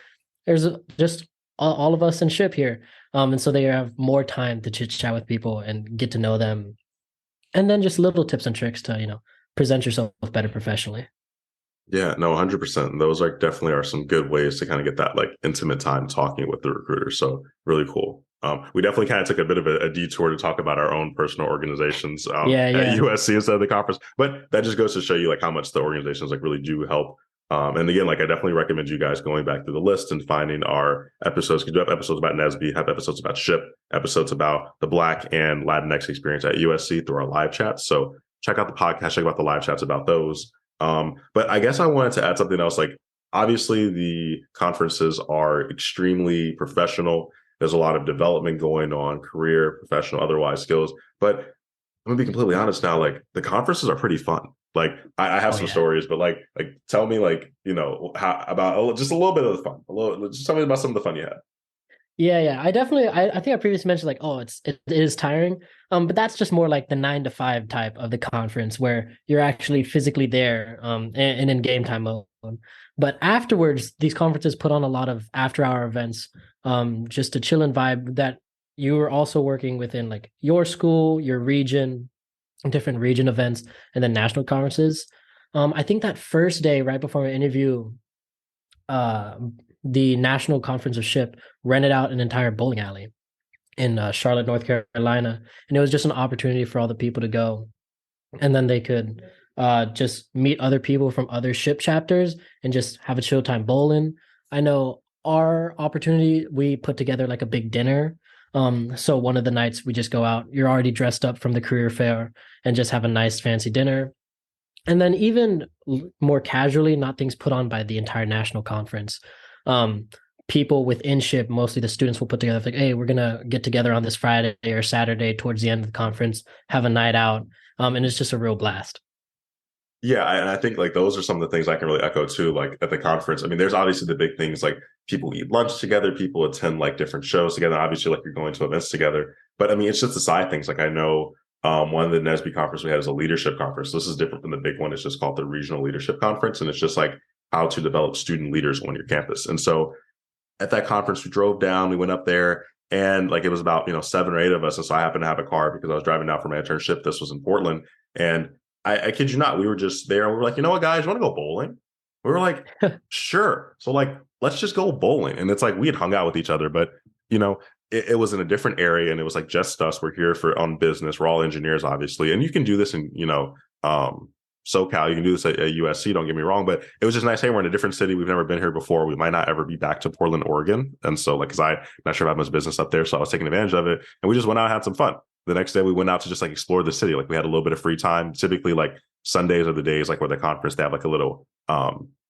There's just all of us in SHIP here. And so they have more time to chit chat with people and get to know them. And then just little tips and tricks to, present yourself better professionally. Yeah, no, 100%. Those like definitely are some good ways to kind of get that like intimate time talking with the recruiter. So really cool. We definitely kind of took a bit of a detour to talk about our own personal organizations at USC instead of the conference, but that just goes to show you like how much the organizations like really do help. And again, like I definitely recommend you guys going back through the list and finding our episodes. We do have episodes about NSBE, have episodes about SHIP, episodes about the Black and Latinx experience at USC through our live chats. So check out the podcast, check out the live chats about those. But I guess I wanted to add something else. Like, obviously, the conferences are extremely professional. There's a lot of development going on, career, professional, otherwise skills. But I'm gonna be completely honest now. Like, the conferences are pretty fun. Like, I have some stories, but like, tell me, like, how about just a little bit of the fun. Just tell me about some of the fun you had. Yeah. I definitely, I think I previously mentioned like, oh, it is tiring. But that's just more like the 9 to 5 type of the conference where you're actually physically there, and in game time mode. But afterwards, these conferences put on a lot of after hour events, just to chill and vibe that you are also working within like your school, your region, different region events, and then national conferences. I think that first day, right before my interview, the National Conference of SHIP rented out an entire bowling alley in Charlotte, North Carolina, and it was just an opportunity for all the people to go, and then they could just meet other people from other SHIP chapters and just have a chill time bowling. I know our opportunity, we put together like a big dinner. So one of the nights we just go out, you're already dressed up from the career fair and just have a nice fancy dinner. And then even more casually, not things put on by the entire national conference. People within SHIP, mostly the students, will put together like, hey, we're gonna get together on this Friday or Saturday towards the end of the conference, have a night out, and it's just a real blast. Yeah, and I think like those are some of the things I can really echo too. Like at the conference, I mean, there's obviously the big things like people eat lunch together, people attend like different shows together. Obviously, like you're going to events together, but I mean, it's just the side things. Like I know one of the NSBE conference we had is a leadership conference. This is different from the big one. It's just called the Regional Leadership Conference, and it's just like how to develop student leaders on your campus. And so at that conference, we drove down, we went up there, and like it was about 7 or 8 of us. And so I happened to have a car because I was driving down for my internship. This was in Portland, and I kid you not, we were just there and we were like, you know what, guys, you want to go bowling? We were like, sure. So like, let's just go bowling. And it's like we had hung out with each other, but it was in a different area and it was like just us. We're here on business. We're all engineers, obviously. And you can do this in, SoCal, you can do this at USC, don't get me wrong, but it was just nice. Hey, we're in a different city. We've never been here before. We might not ever be back to Portland, Oregon. And so like, cause I'm not sure about much business up there. So I was taking advantage of it and we just went out and had some fun. The next day we went out to just like explore the city. Like we had a little bit of free time. Typically like Sundays are the days like where the conference, they have like a little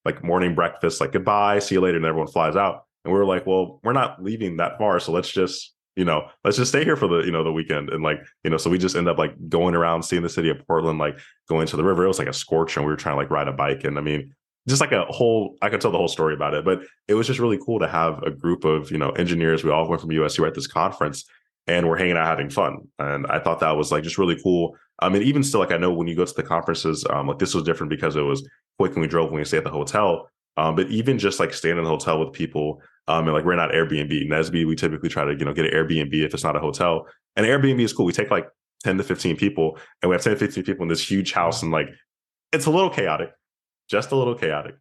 like morning breakfast, like goodbye, see you later. And everyone flies out. And we were like, well, we're not leaving that far. So let's just stay here for the weekend. And like, so we just end up like going around, seeing the city of Portland, like going to the river. It was like a scorch and we were trying to like ride a bike. And I mean, just like I could tell the whole story about it, but it was just really cool to have a group of, engineers. We all went from USC, were at this conference and we're hanging out, having fun. And I thought that was like just really cool. I mean, even still, like I know when you go to the conferences, like this was different because it was quick and we drove when we stayed at the hotel. But even just like staying in the hotel with people, and like we're not Airbnb. NSBE, we typically try to, get an Airbnb if it's not a hotel. And Airbnb is cool. We take like 10 to 15 people and we have 10 to 15 people in this huge house. And like, it's a little chaotic, just a little chaotic,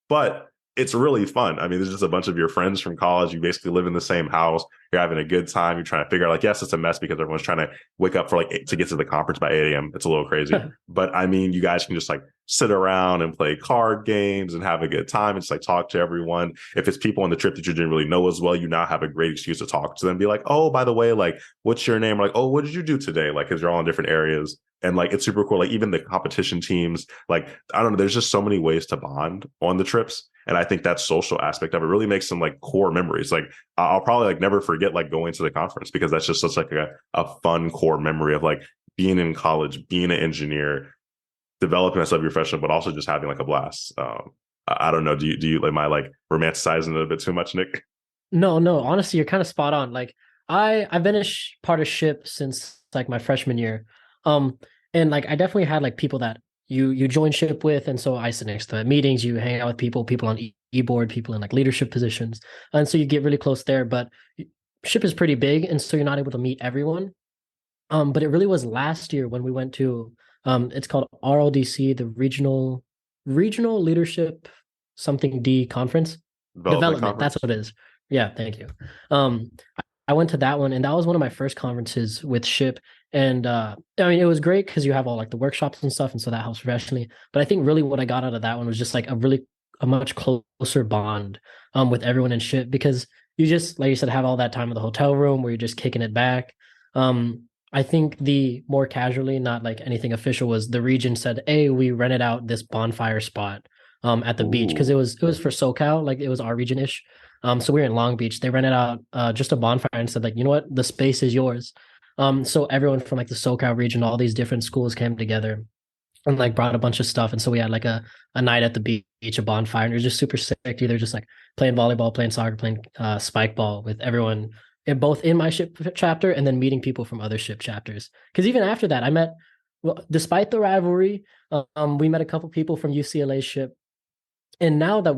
but it's really fun. I mean, there's just a bunch of your friends from college. You basically live in the same house. you're having a good time. You're trying to figure out like, yes, it's a mess because everyone's trying to wake up for like to get to the conference by 8 a.m. It's a little crazy. But I mean, you guys can just like sit around and play card games and have a good time and just like talk to everyone. If it's people on the trip that you didn't really know as well, you now have a great excuse to talk to them. Be like, oh, by the way, like, what's your name? Or like, oh, what did you do today? Like, because you're all in different areas. And like, it's super cool. Like even the competition teams, like, I don't know, there's just so many ways to bond on the trips. And I think that social aspect of it really makes some like core memories. Like I'll probably like never forget like going to the conference because that's just such like a fun core memory of like being in college, being an engineer, developing as a professional, but also just having like a blast. I don't know. Do you like my like romanticizing it a bit too much, Nick? No, honestly, you're kind of spot on. Like I've been part of SHPE since like my freshman year. And like I definitely had like people that you join SHPE with, and so I sit next to meetings, you hang out with people on e-board, people in like leadership positions. And so you get really close there, but SHPE is pretty big, and so you're not able to meet everyone. But it really was last year when we went to it's called RLDC, the Regional Leadership something D conference. Development. That's what it is. Yeah, thank you. I went to that one, and that was one of my first conferences with SHPE. And I mean, it was great because you have all like the workshops and stuff, and so that helps professionally. But I think really what I got out of that one was just like a much closer bond with everyone in SHPE, because you just, like you said, have all that time in the hotel room where you're just kicking it back. I think the more casually, not like anything official, was the region said, hey, we rented out this bonfire spot at the beach, because it was for SoCal, like it was our region-ish. So we were in Long Beach. They rented out just a bonfire and said, like, you know what, the space is yours. So everyone from like the SoCal region, all these different schools came together and like brought a bunch of stuff. And so we had like a night at the beach, a bonfire, and it was just super sick. Either just like playing volleyball, playing soccer, playing spike ball with everyone both in my SHPE chapter and then meeting people from other SHPE chapters. Because even after that, I met, well, despite the rivalry, we met a couple people from UCLA SHPE. And now that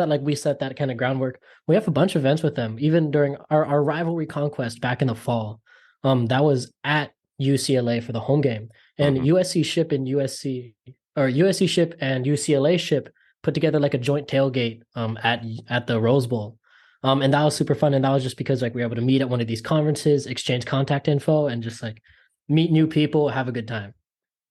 like we set that kind of groundwork, we have a bunch of events with them. Even during our rivalry conquest back in the fall, that was at UCLA for the home game. And USC SHPE and USC SHPE and UCLA SHPE put together like a joint tailgate at the Rose Bowl. And that was super fun. And that was just because like we were able to meet at one of these conferences, exchange contact info, and just like meet new people, have a good time.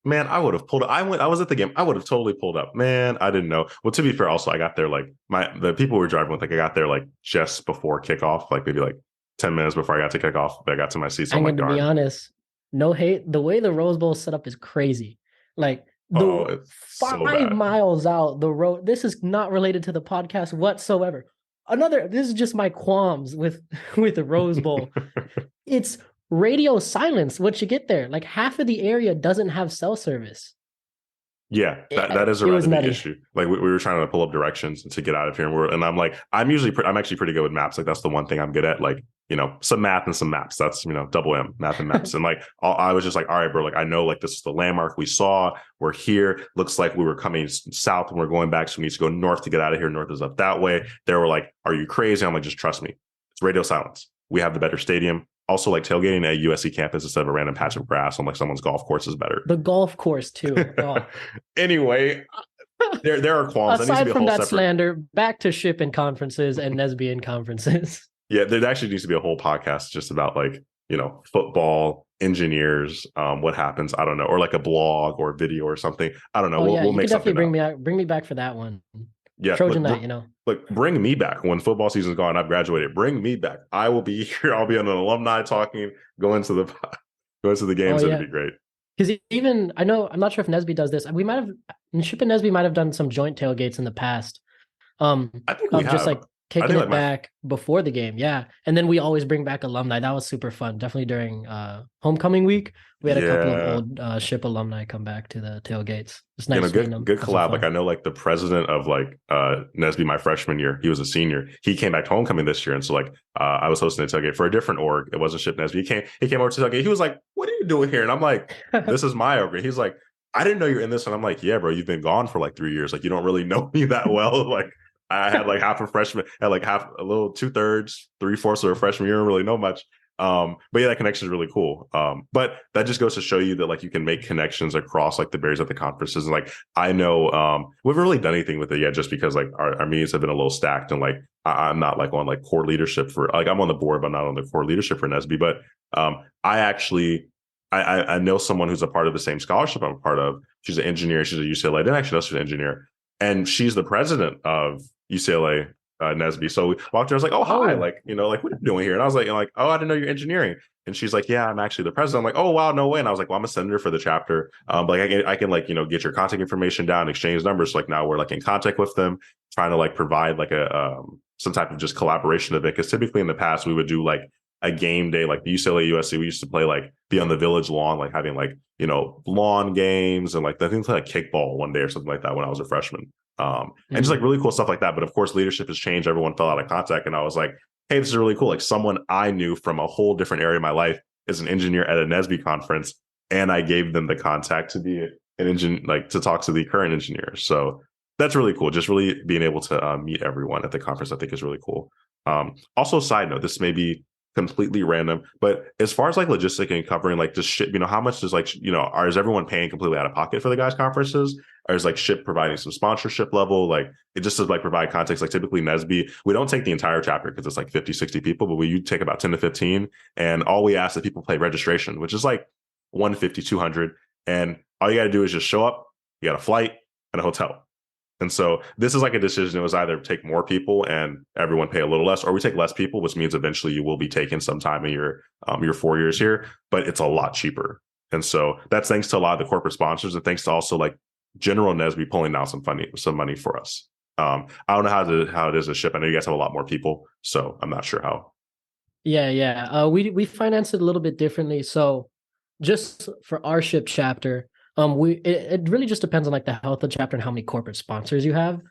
Man, I would have pulled up. I was at the game. I would have totally pulled up. Man, I didn't know. Well, to be fair, also I got there like the people we were driving with, like I got there like just before kickoff, like maybe like 10 minutes before I got to kickoff. I got to my seats. I'm like, to be honest, no hate. The way the Rose Bowl is set up is crazy. Like it's 5 miles out the road. This is not related to the podcast whatsoever. This is just my qualms with the Rose Bowl. It's radio silence once you get there. Like half of the area doesn't have cell service. Yeah, that is a rather big issue. Like we were trying to pull up directions to get out of here, and I'm like, I'm actually pretty good with maps. Like that's the one thing I'm good at. Like, you know, some math and some maps. That's, you know, double M, math and maps. And like I was just like, all right, bro. Like I know like this is the landmark we saw. We're here. Looks like we were coming south and we're going back, so we need to go north to get out of here. North is up that way. They were like, are you crazy? I'm like, just trust me. It's radio silence. We have the better stadium. Also, like tailgating at USC campus instead of a random patch of grass on like someone's golf course is better. The golf course too. Oh. Anyway, there are qualms. Aside from that slander, back to SHPE and conferences and NSBE and conferences. Yeah, there actually needs to be a whole podcast just about like, you know, football, engineers, what happens. I don't know, or like a blog or video or something. I don't know. We'll make something. Definitely bring me back for that one. Yeah, Trojan night, you know. Like bring me back when football season's gone. I've graduated. Bring me back. I will be here. I'll be on an alumni talking, going to the games. It'd be great. Because even I'm not sure if NSBE does this. We might have SHPE and NSBE might have done some joint tailgates in the past. I think we have. Just like kicking it back before the game. Yeah. And then we always bring back alumni. That was super fun. Definitely during homecoming week. We had a couple of old SHPE alumni come back to the tailgates. It's nice. Good collab. Like I know like the president of like NSBE my freshman year, he was a senior. He came back to homecoming this year. And so like I was hosting a tailgate for a different org. It wasn't SHPE NSBE. He came over to the tailgate. He was like, what are you doing here? And I'm like, this is my org. He's like, I didn't know you're in this. And I'm like, yeah, bro, you've been gone for like 3 years. Like you don't really know me that well. Like I had like half a freshman, had like half a little 2/3, 3/4 of a freshman year. I don't really know much. But yeah, that connection is really cool. But that just goes to show you that like you can make connections across like the barriers at the conferences. And like I know we haven't really done anything with it yet, just because like our meetings have been a little stacked, and like I'm not like on like core leadership for like I'm on the board, but not on the core leadership for NSBE. But I actually I know someone who's a part of the same scholarship I'm a part of. She's an engineer. She's at UCLA. Then actually, she's an engineer, and she's the president of UCLA NSBE. So we walked her. I was like, "Oh, hi! Like, you know, like what are you doing here?" And I was like, "Oh, I didn't know you're engineering." And she's like, "Yeah, I'm actually the president." I'm like, "Oh, wow, no way!" And I was like, "Well, I'm a senator for the chapter. But like, I can like, you know, get your contact information down, exchange numbers. So, like now we're like in contact with them, trying to like provide like a some type of just collaboration of it. Because typically in the past we would do like a game day, like the UCLA USC. We used to play like be on the village lawn, like having like, you know, lawn games, and like I think like kickball one day or something like that when I was a freshman. And just like really cool stuff like that. But of course, leadership has changed. Everyone fell out of contact, and I was like, "Hey, this is really cool." Like someone I knew from a whole different area of my life is an engineer at a NSBE conference, and I gave them the contact to be an engineer, like to talk to the current engineers. So that's really cool. Just really being able to meet everyone at the conference, I think, is really cool. Also, side note, this may be completely random, but as far as like logistic and covering like just ship, you know, how much does like, you know, is everyone paying completely out of pocket for the guys' conferences? Or is like SHPE providing some sponsorship level? Like it just to like provide context, like typically NSBE, we don't take the entire chapter because it's like 50, 60 people, but we take about 10 to 15. And all we ask that people pay registration, which is like 150, 200. And all you got to do is just show up, you got a flight and a hotel. And so this is like a decision. It was either take more people and everyone pay a little less, or we take less people, which means eventually you will be taken sometime in your 4 years here, but it's a lot cheaper. And so that's thanks to a lot of the corporate sponsors, and thanks to also like general NSBE pulling down some money for us. I don't know how it is a SHPE. I know you guys have a lot more people, so I'm not sure how. Yeah. We finance it a little bit differently. So just for our SHPE chapter, it really just depends on like the health of the chapter and how many corporate sponsors you have.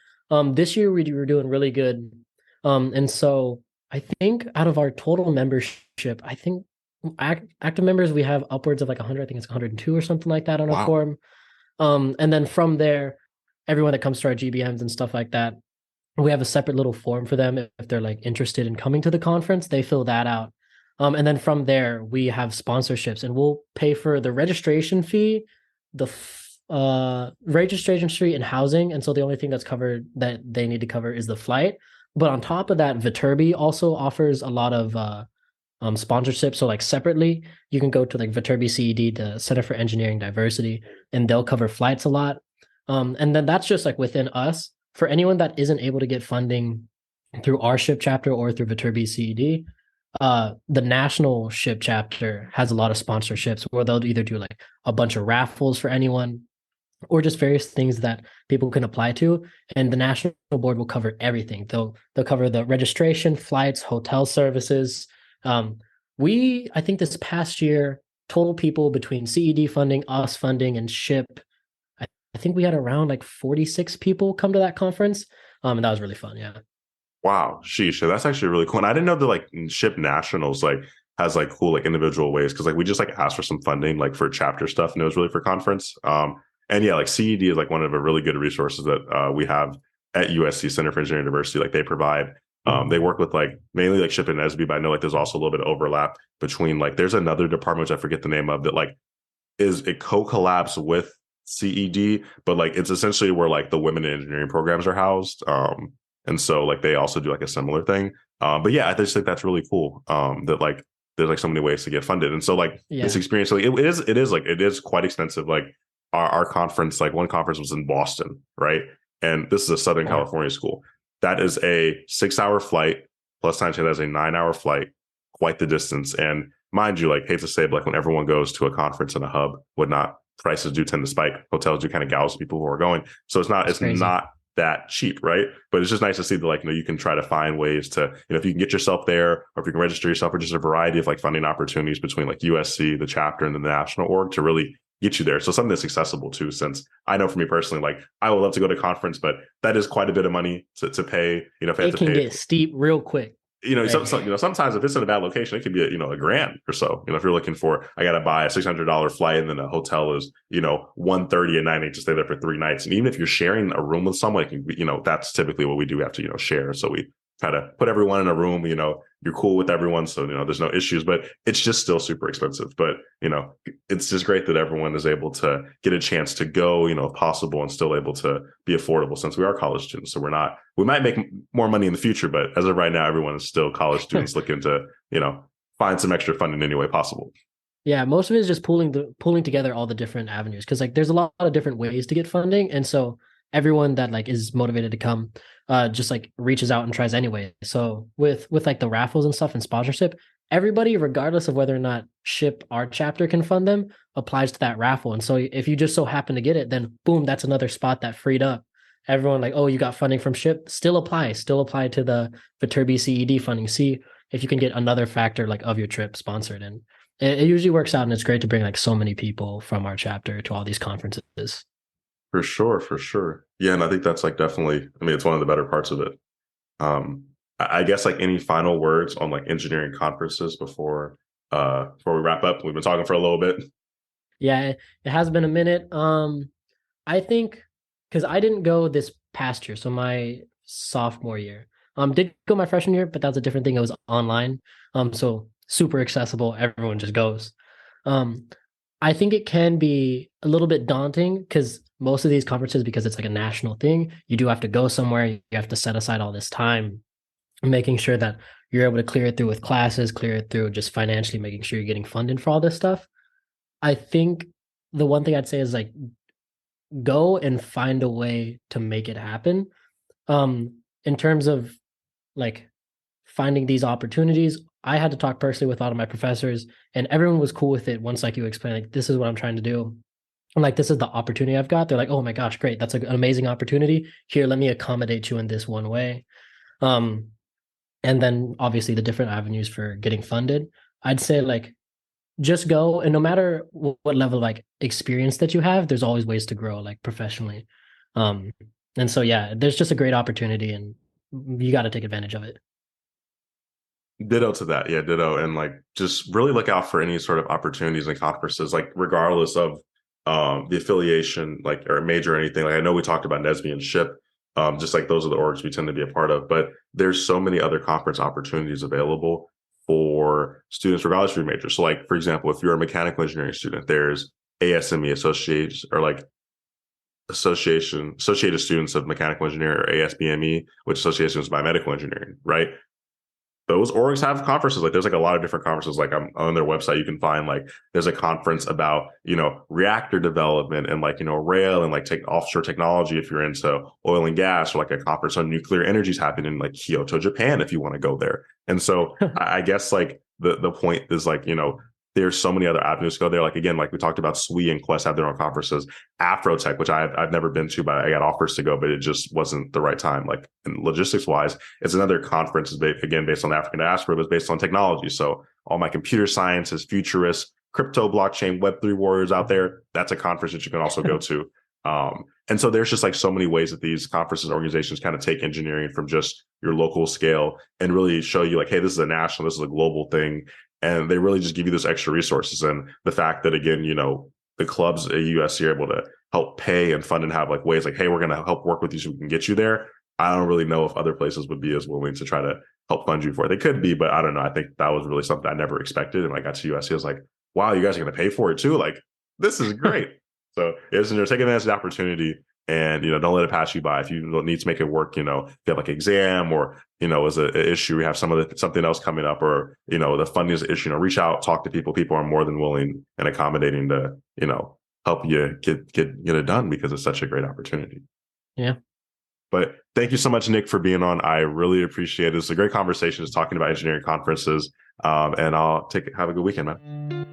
This year we were doing really good. And so I think out of our total membership, I think active members, we have upwards of like 100, I think it's 102 or something like that on our form. And then from there, everyone that comes to our GBMs and stuff like that, we have a separate little form for them. If they're like interested in coming to the conference, they fill that out. And then from there, we have sponsorships, and we'll pay for the registration fee, the registration fee and housing. And so the only thing that's covered that they need to cover is the flight. But on top of that, Viterbi also offers a lot of sponsorship. So like separately, you can go to like Viterbi CED, the Center for Engineering Diversity, and they'll cover flights a lot. And then that's just like within us. For anyone that isn't able to get funding through our SHPE chapter or through Viterbi CED, the national SHPE chapter has a lot of sponsorships where they'll either do like a bunch of raffles for anyone or just various things that people can apply to. And the national board will cover everything. They'll cover the registration, flights, hotel services. I think this past year, total people between CED funding, us funding, and SHPE, I think we had around like 46 people come to that conference. And that was really fun. Yeah. Wow. Sheesh. That's actually really cool. And I didn't know that like SHPE Nationals like has like cool like individual ways, because like we just like asked for some funding like for chapter stuff, and it was really for conference. And yeah, like CED is like one of the really good resources that we have at USC Center for Engineering Diversity. Like they provide, they work with like mainly like SHPE and NSBE, but I know like there's also a little bit of overlap between like there's another department which I forget the name of that like it co-collabs with CED, but like it's essentially where like the women in engineering programs are housed. And so like they also do like a similar thing. But yeah, I just think that's really cool. That like there's like so many ways to get funded. And so like this experience, like it is quite expensive. Like our conference, like one conference was in Boston, right? And this is a Southern California school. That is a 6-hour flight plus time change. That is a 9-hour flight, quite the distance. And mind you, like hate to say, but like when everyone goes to a conference in a hub, whatnot, prices do tend to spike. Hotels do kind of gouge people who are going. So it's not that cheap, right? But it's just nice to see that, like, you know, you can try to find ways to, you know, if you can get yourself there, or if you can register yourself, or just a variety of like funding opportunities between like USC, the chapter, and the national org to really get you there. So something that's accessible too, since I know for me personally, like I would love to go to a conference, but that is quite a bit of money to pay. You know, if I have it to can pay, get steep real quick. You know, you know, sometimes if it's in a bad location, it could be $1,000 or so. You know, if you're looking for, I got to buy a $600 flight, and then a hotel is, you know, $130 a night to stay there for 3 nights. And even if you're sharing a room with someone, you know, that's typically what we do have to, you know, share. So we try to put everyone in a room, you're cool with everyone. So, there's no issues, but it's just still super expensive. But, it's just great that everyone is able to get a chance to go, if possible, and still able to be affordable since we are college students. So we might make more money in the future, but as of right now, everyone is still college students looking to, find some extra funding any way possible. Yeah, most of it is just pulling together all the different avenues, because like there's a lot of different ways to get funding, and so everyone that like is motivated to come just like reaches out and tries anyway. So with like the raffles and stuff and sponsorship, everybody, regardless of whether or not SHIP, our chapter, can fund them, applies to that raffle. And so if you just so happen to get it, then boom, that's another spot that freed up. Everyone like, oh, you got funding from SHIP, still apply to the Viterbi CED funding. See if you can get another factor like of your trip sponsored. And it usually works out, and it's great to bring like so many people from our chapter to all these conferences. For sure. Yeah, and I think that's like definitely, it's one of the better parts of it. I guess like any final words on like engineering conferences before we wrap up? We've been talking for a little bit. Yeah, it has been a minute. I think because I didn't go this past year, so my sophomore year. Did go my freshman year, but that was a different thing. It was online. So super accessible. Everyone just goes. I think it can be a little bit daunting because most of these conferences, because it's like a national thing, you do have to go somewhere. You have to set aside all this time, making sure that you're able to clear it through with classes, clear it through just financially, making sure you're getting funded for all this stuff. I think the one thing I'd say is like go and find a way to make it happen. In terms of like finding these opportunities, I had to talk personally with a lot of my professors, and everyone was cool with it once like you explain like this is what I'm trying to do. And like this is the opportunity I've got. They're like, oh my gosh, great. That's an amazing opportunity. Here, let me accommodate you in this one way. And then obviously the different avenues for getting funded. I'd say like just go, and no matter what level of like experience that you have, there's always ways to grow like professionally. And so yeah, there's just a great opportunity, and you got to take advantage of it. Ditto to that. Yeah, ditto. And like just really look out for any sort of opportunities and conferences, like regardless of the affiliation, like or major or anything. Like I know we talked about NSBE and SHIP. Just like those are the orgs we tend to be a part of, but there's so many other conference opportunities available for students, regardless of your major. So like, for example, if you're a mechanical engineering student, there's ASME, associates, or like Associated Students of Mechanical Engineering, or ASBME, which is Associations of Biomedical Engineering, right? Those orgs have conferences. Like there's like a lot of different conferences. Like on their website, you can find like there's a conference about reactor development and like rail and like take offshore technology if you're into oil and gas, or like a conference on nuclear energy is happening in like Kyoto, Japan, if you want to go there. And so I guess like the point is like there's so many other avenues to go there. Like again, like we talked about, SWE and Quest have their own conferences. Afrotech, which I've never been to, but I got offers to go, but it just wasn't the right time. Like logistics wise, it's another conference, again based on the African diaspora, but it's based on technology. So all my computer scientists, futurists, crypto, blockchain, Web3 warriors out there, that's a conference that you can also go to. And so there's just like so many ways that these conferences, organizations kind of take engineering from just your local scale and really show you like, hey, this is a national, this is a global thing. And they really just give you those extra resources. And the fact that, again, the clubs at USC are able to help pay and fund and have like ways like, hey, we're going to help work with you so we can get you there. I don't really know if other places would be as willing to try to help fund you for it. They could be, but I don't know. I think that was really something I never expected. And when I got to USC, I was like, wow, you guys are going to pay for it too. Like, this is great. So it's take advantage of the opportunity, and don't let it pass you by. If you need to make it work, if you have like exam, or as an issue, we have something else coming up, or the funding is an issue, reach out, talk to people. People are more than willing and accommodating to help you get it done, because it's such a great opportunity. Yeah. But thank you so much, Nick, for being on. I really appreciate it. It's a great conversation, just talking about engineering conferences. And have a good weekend, man.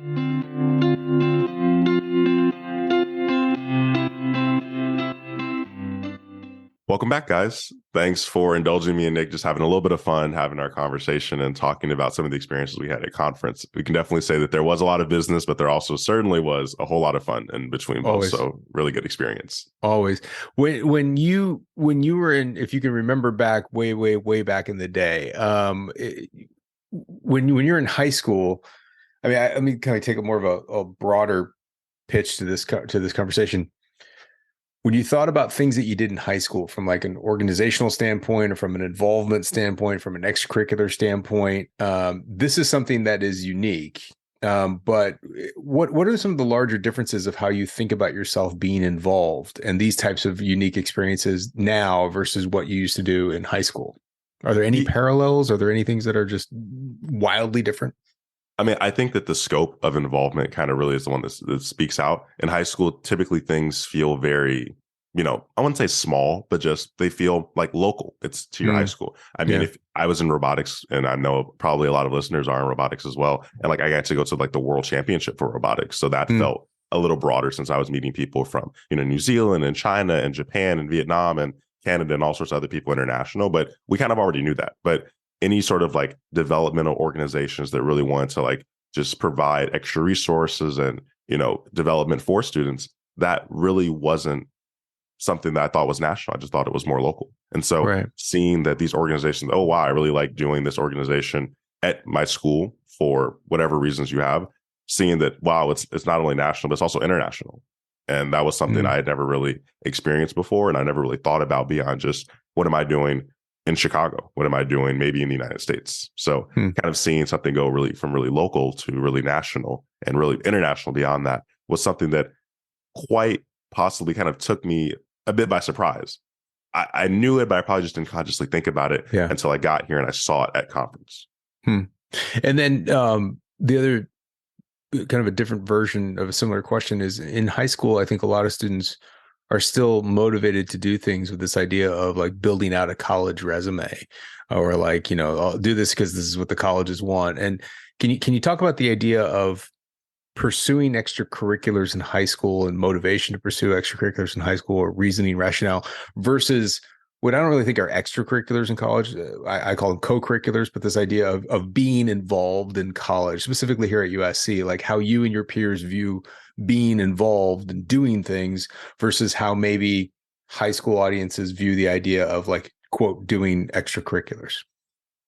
Welcome back, guys. Thanks for indulging me and Nick, just having a little bit of fun, having our conversation and talking about some of the experiences we had at conference. We can definitely say that there was a lot of business, but there also certainly was a whole lot of fun in between both. Always. So really good experience. Always. When you were in, if you can remember back way back in the day, when you're in high school, I mean, kind of take a more of a broader pitch to this conversation. When you thought about things that you did in high school from like an organizational standpoint or from an involvement standpoint, from an extracurricular standpoint, this is something that is unique. But what are some of the larger differences of how you think about yourself being involved and these types of unique experiences now versus what you used to do in high school? Are there any parallels? Are there any things that are just wildly different? I mean, I think that the scope of involvement kind of really is the one that speaks out. In high school, typically things feel very, I wouldn't say small, but just they feel like local. It's to your high school. I mean, if I was in robotics, and I know probably a lot of listeners are in robotics as well, and like I got to go to like the world championship for robotics. So that felt a little broader since I was meeting people from, New Zealand and China and Japan and Vietnam and Canada and all sorts of other people international. But we kind of already knew that. But any sort of like developmental organizations that really wanted to like just provide extra resources and, development for students, that really wasn't something that I thought was national. I just thought it was more local. And so seeing that these organizations, oh, wow, I really like doing this organization at my school for whatever reasons you have, seeing that, wow, it's not only national, but it's also international. And that was something I had never really experienced before. And I never really thought about beyond just what am I doing in Chicago? What am I doing maybe in the United States? So kind of seeing something go really from really local to really national and really international beyond that was something that quite possibly kind of took me a bit by surprise. I knew it, but I probably just didn't consciously think about it until I got here and I saw it at conference. And then the other kind of a different version of a similar question is in high school, I think a lot of students are still motivated to do things with this idea of like building out a college resume or like, I'll do this because this is what the colleges want. And can you talk about the idea of pursuing extracurriculars in high school and motivation to pursue extracurriculars in high school or reasoning rationale versus what I don't really think are extracurriculars in college. I call them co-curriculars, but this idea of being involved in college, specifically here at USC, like how you and your peers view being involved and doing things versus how maybe high school audiences view the idea of like, quote, doing extracurriculars.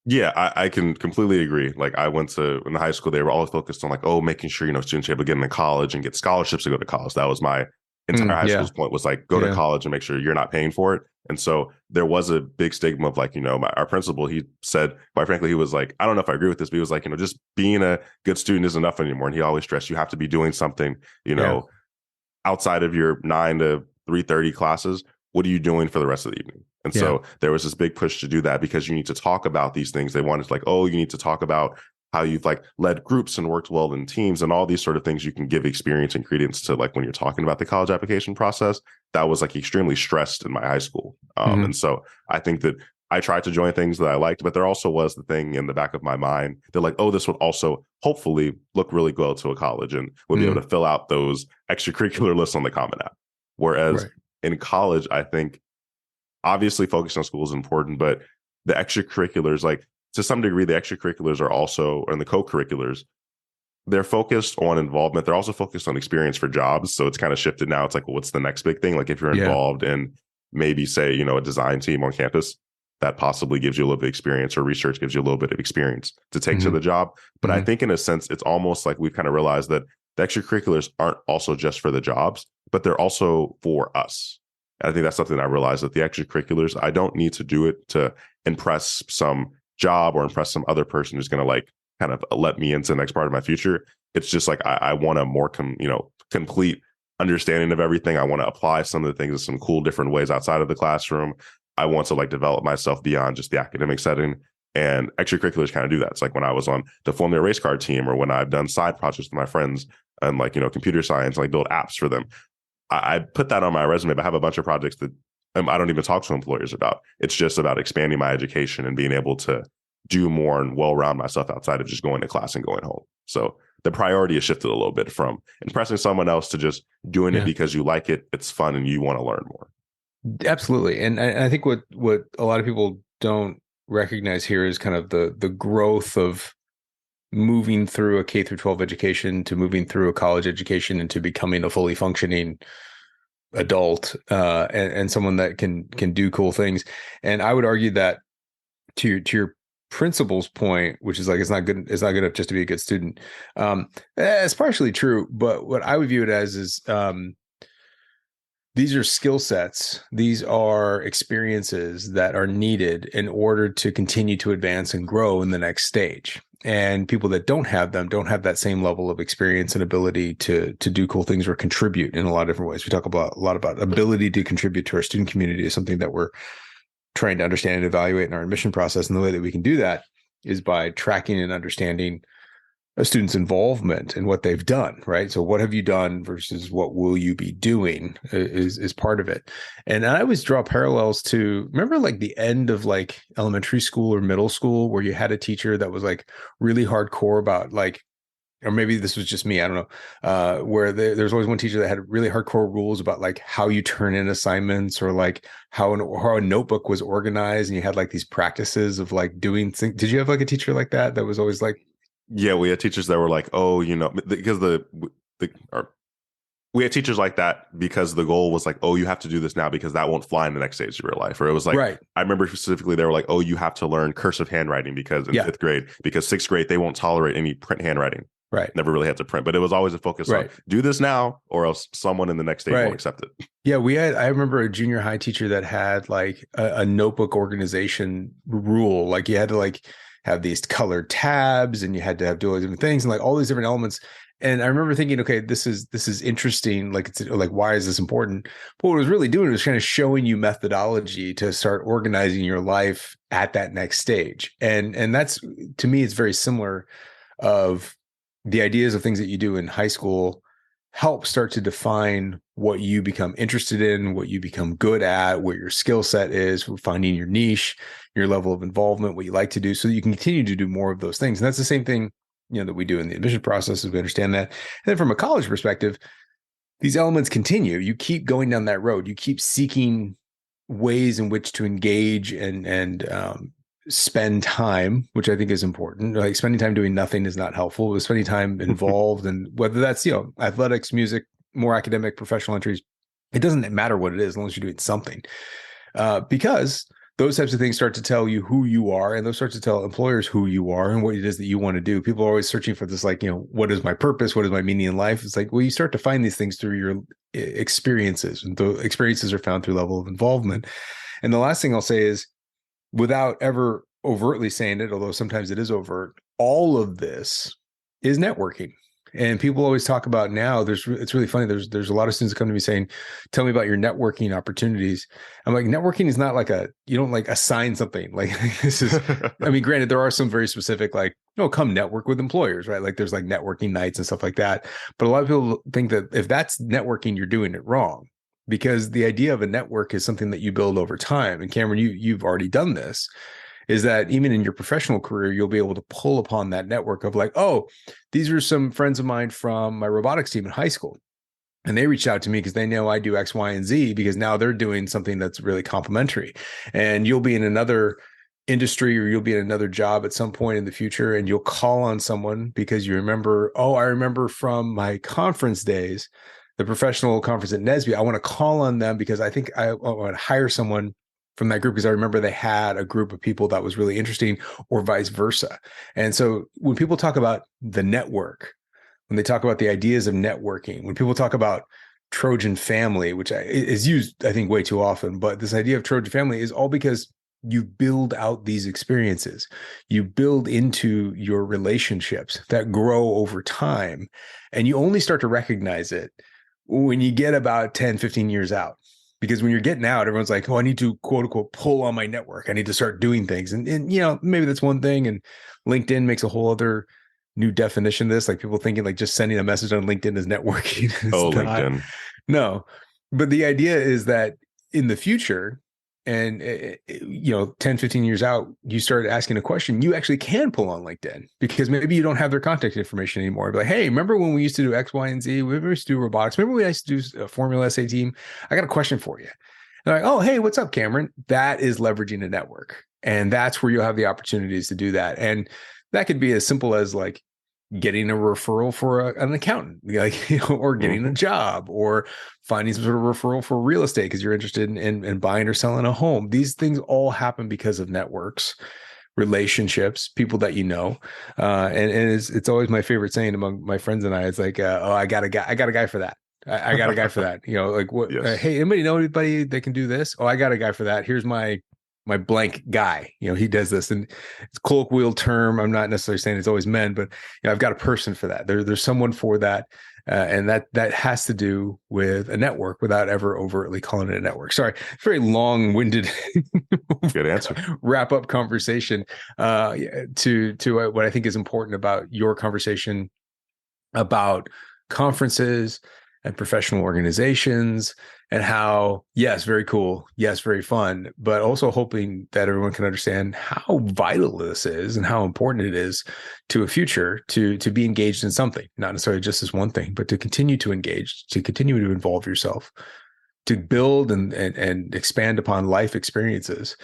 Yeah, I can completely agree. Like I went to in high school, they were always focused on like, oh, making sure, students are able to get into college and get scholarships to go to college. That was my entire high school's point was like, go to college and make sure you're not paying for it. And so there was a big stigma of like, our principal, he said, quite frankly, he was like, I don't know if I agree with this, but he was like, just being a good student isn't enough anymore. And he always stressed you have to be doing something, outside of your 9 to 3:30 classes. What are you doing for the rest of the evening? And so there was this big push to do that because you need to talk about these things. They wanted to like, oh, you need to talk about how you've like led groups and worked well in teams and all these sort of things you can give experience and credence to like when you're talking about the college application process. That was like extremely stressed in my high school. And so I think that I tried to join things that I liked, but there also was the thing in the back of my mind that like, oh, this would also hopefully look really well to a college and would be able to fill out those extracurricular lists on the Common App. Whereas in college, I think obviously focusing on school is important, but the extracurriculars, like to some degree, the extracurriculars are also, and the co-curriculars, they're focused on involvement. They're also focused on experience for jobs. So it's kind of shifted now. It's like, well, what's the next big thing? Like if you're involved in maybe say, a design team on campus, that possibly gives you a little bit of experience or research gives you a little bit of experience to take to the job. But I think in a sense, it's almost like we've kind of realized that the extracurriculars aren't also just for the jobs, but they're also for us. And I think that's something I realized that the extracurriculars, I don't need to do it to impress some job or impress some other person who's going to like kind of let me into the next part of my future. It's just like I want a more complete understanding of everything. I want to apply some of the things in some cool different ways outside of the classroom. I want to like develop myself beyond just the academic setting, and extracurriculars kind of do that. It's like when I was on the Formula race car team or when I've done side projects with my friends and like, computer science, like build apps for them. I put that on my resume, but I have a bunch of projects that I don't even talk to employers about. It's just about expanding my education and being able to do more and well-round myself outside of just going to class and going home. So the priority has shifted a little bit from impressing someone else to just doing it because you like it, it's fun, and you want to learn more. Absolutely. And I think what a lot of people don't recognize here is kind of the growth of moving through a K through 12 education to moving through a college education into becoming a fully functioning adult and someone that can do cool things. And I would argue that to your principal's point, which is like it's not good enough just to be a good student. It's partially true, but what I would view it as is these are skill sets. These are experiences that are needed in order to continue to advance and grow in the next stage. And people that don't have them don't have that same level of experience and ability to do cool things or contribute in a lot of different ways. We talk about a lot about ability to contribute to our student community is something that we're trying to understand and evaluate in our admission process. And the way that we can do that is by tracking and understanding a student's involvement and what they've done, right? So what have you done versus what will you be doing is part of it. And I always draw parallels to, remember like the end of like elementary school or middle school where you had a teacher that was like really hardcore about like, or maybe this was just me, I don't know, where there's always one teacher that had really hardcore rules about like how you turn in assignments or like how a notebook was organized, and you had like these practices of like doing things. Did you have like a teacher like that was always like, yeah, we had teachers that were like, oh, because we had teachers like that because the goal was like, oh, you have to do this now because that won't fly in the next stage of your life. Or it was like, right. I remember specifically they were like, oh, you have to learn cursive handwriting because in fifth grade, because sixth grade, they won't tolerate any print handwriting. Right. Never really had to print, but it was always a focus on do this now or else someone in the next stage won't accept it. Yeah, I remember a junior high teacher that had like a notebook organization rule. Like you had to like have these colored tabs and you had to have do all these different things and like all these different elements. And I remember thinking, okay, this is interesting. Like, it's like, why is this important? But what it was really doing was kind of showing you methodology to start organizing your life at that next stage. And that's, to me, it's very similar of the ideas of things that you do in high school help start to define what you become interested in, what you become good at, what your skill set is, finding your niche, your level of involvement, what you like to do, so that you can continue to do more of those things. And that's the same thing, that we do in the admission process, as we understand that. And then from a college perspective, these elements continue. You keep going down that road. You keep seeking ways in which to engage and spend time, which I think is important. Like spending time doing nothing is not helpful, but spending time involved, and whether that's, athletics, music, more academic, professional entries, it doesn't matter what it is, as long as you're doing something. Because those types of things start to tell you who you are, and those start to tell employers who you are and what it is that you want to do. People are always searching for this, like, what is my purpose? What is my meaning in life? It's like, well, you start to find these things through your experiences, and the experiences are found through level of involvement. And the last thing I'll say is, without ever overtly saying it, although sometimes it is overt, all of this is networking. And people always talk about now, it's really funny. There's a lot of students that come to me saying, tell me about your networking opportunities. I'm like, networking is not like you don't like assign something. Like this is, I mean, granted, there are some very specific, like, come network with employers, right? Like there's like networking nights and stuff like that. But a lot of people think that if that's networking, you're doing it wrong. Because the idea of a network is something that you build over time. And Cameron, you've already done this, is that even in your professional career, you'll be able to pull upon that network of like, oh, these are some friends of mine from my robotics team in high school. And they reached out to me because they know I do X, Y, and Z, because now they're doing something that's really complementary. And you'll be in another industry, or you'll be in another job at some point in the future, and you'll call on someone because you remember, oh, I remember from my conference days, the professional conference at NSBE, I want to call on them because I think I want to hire someone from that group because I remember they had a group of people that was really interesting, or vice versa. And so when people talk about the network, when they talk about the ideas of networking, when people talk about Trojan family, which is used, I think, way too often, but this idea of Trojan family is all because you build out these experiences. You build into your relationships that grow over time, and you only start to recognize it when you get about 10, 15 years out. Because when you're getting out, everyone's like, oh, I need to, quote unquote, pull on my network. I need to start doing things. And maybe that's one thing. And LinkedIn makes a whole other new definition of this. Like people thinking like just sending a message on LinkedIn is networking. LinkedIn. No. But the idea is that in the future, and 10, 15 years out, you start asking a question, you actually can pull on LinkedIn, because maybe you don't have their contact information anymore. But like, hey, remember when we used to do X, Y, and Z? We used to do robotics. Remember we used to do a Formula SA team? I got a question for you. And they're like, oh, hey, what's up, Cameron? That is leveraging a network. And that's where you'll have the opportunities to do that. And that could be as simple as like getting a referral for an accountant, like, or getting a job, or finding some sort of referral for real estate because you're interested in buying or selling a home. These things all happen because of networks, relationships, people that you know. And it's always my favorite saying among my friends and I. It's like, oh, I got a guy for that. I got a guy for that. Like what? Yes. Hey, anybody know anybody that can do this? Oh, I got a guy for that. Here's my blank guy. He does this, and it's a colloquial term. I'm not necessarily saying it's always men, but I've got a person for that. There's someone for that, and that has to do with a network without ever overtly calling it a network. Sorry, very long-winded. Good answer. Wrap up conversation to what I think is important about your conversation about conferences and professional organizations, and how, yes, very cool, yes, very fun, but also hoping that everyone can understand how vital this is and how important it is to a future to be engaged in something, not necessarily just as one thing, but to continue to engage, to continue to involve yourself, to build and expand upon life experiences.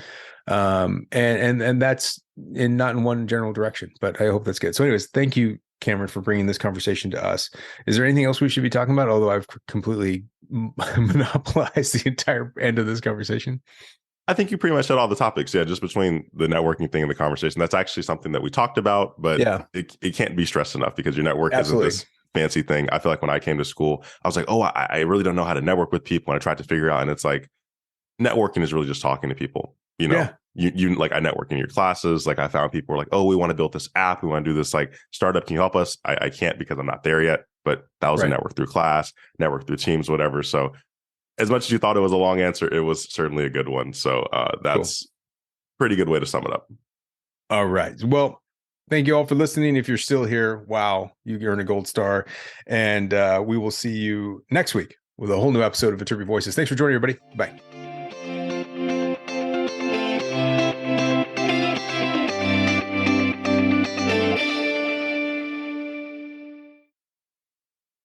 And that's not in one general direction, but I hope that's good. So anyways, thank you, Cameron, for bringing this conversation to us. Is there anything else we should be talking about? Although I've completely monopolized the entire end of this conversation. I think you pretty much hit all the topics. Yeah, just between the networking thing and the conversation. That's actually something that we talked about, but it can't be stressed enough, because your network isn't this fancy thing. I feel like when I came to school, I was like, oh, I really don't know how to network with people. And I tried to figure out, and it's like, networking is really just talking to people. You like, I network in your classes. Like, I found people were like, oh, we want to build this app. We want to do this like startup. Can you help us? I can't, because I'm not there yet. But that was a network through class, network through teams, whatever. So as much as you thought it was a long answer, it was certainly a good one. So that's pretty good way to sum it up. All right. Well, thank you all for listening. If you're still here, wow, you earn a gold star. And we will see you next week with a whole new episode of Viterbi Voices. Thanks for joining, everybody. Bye.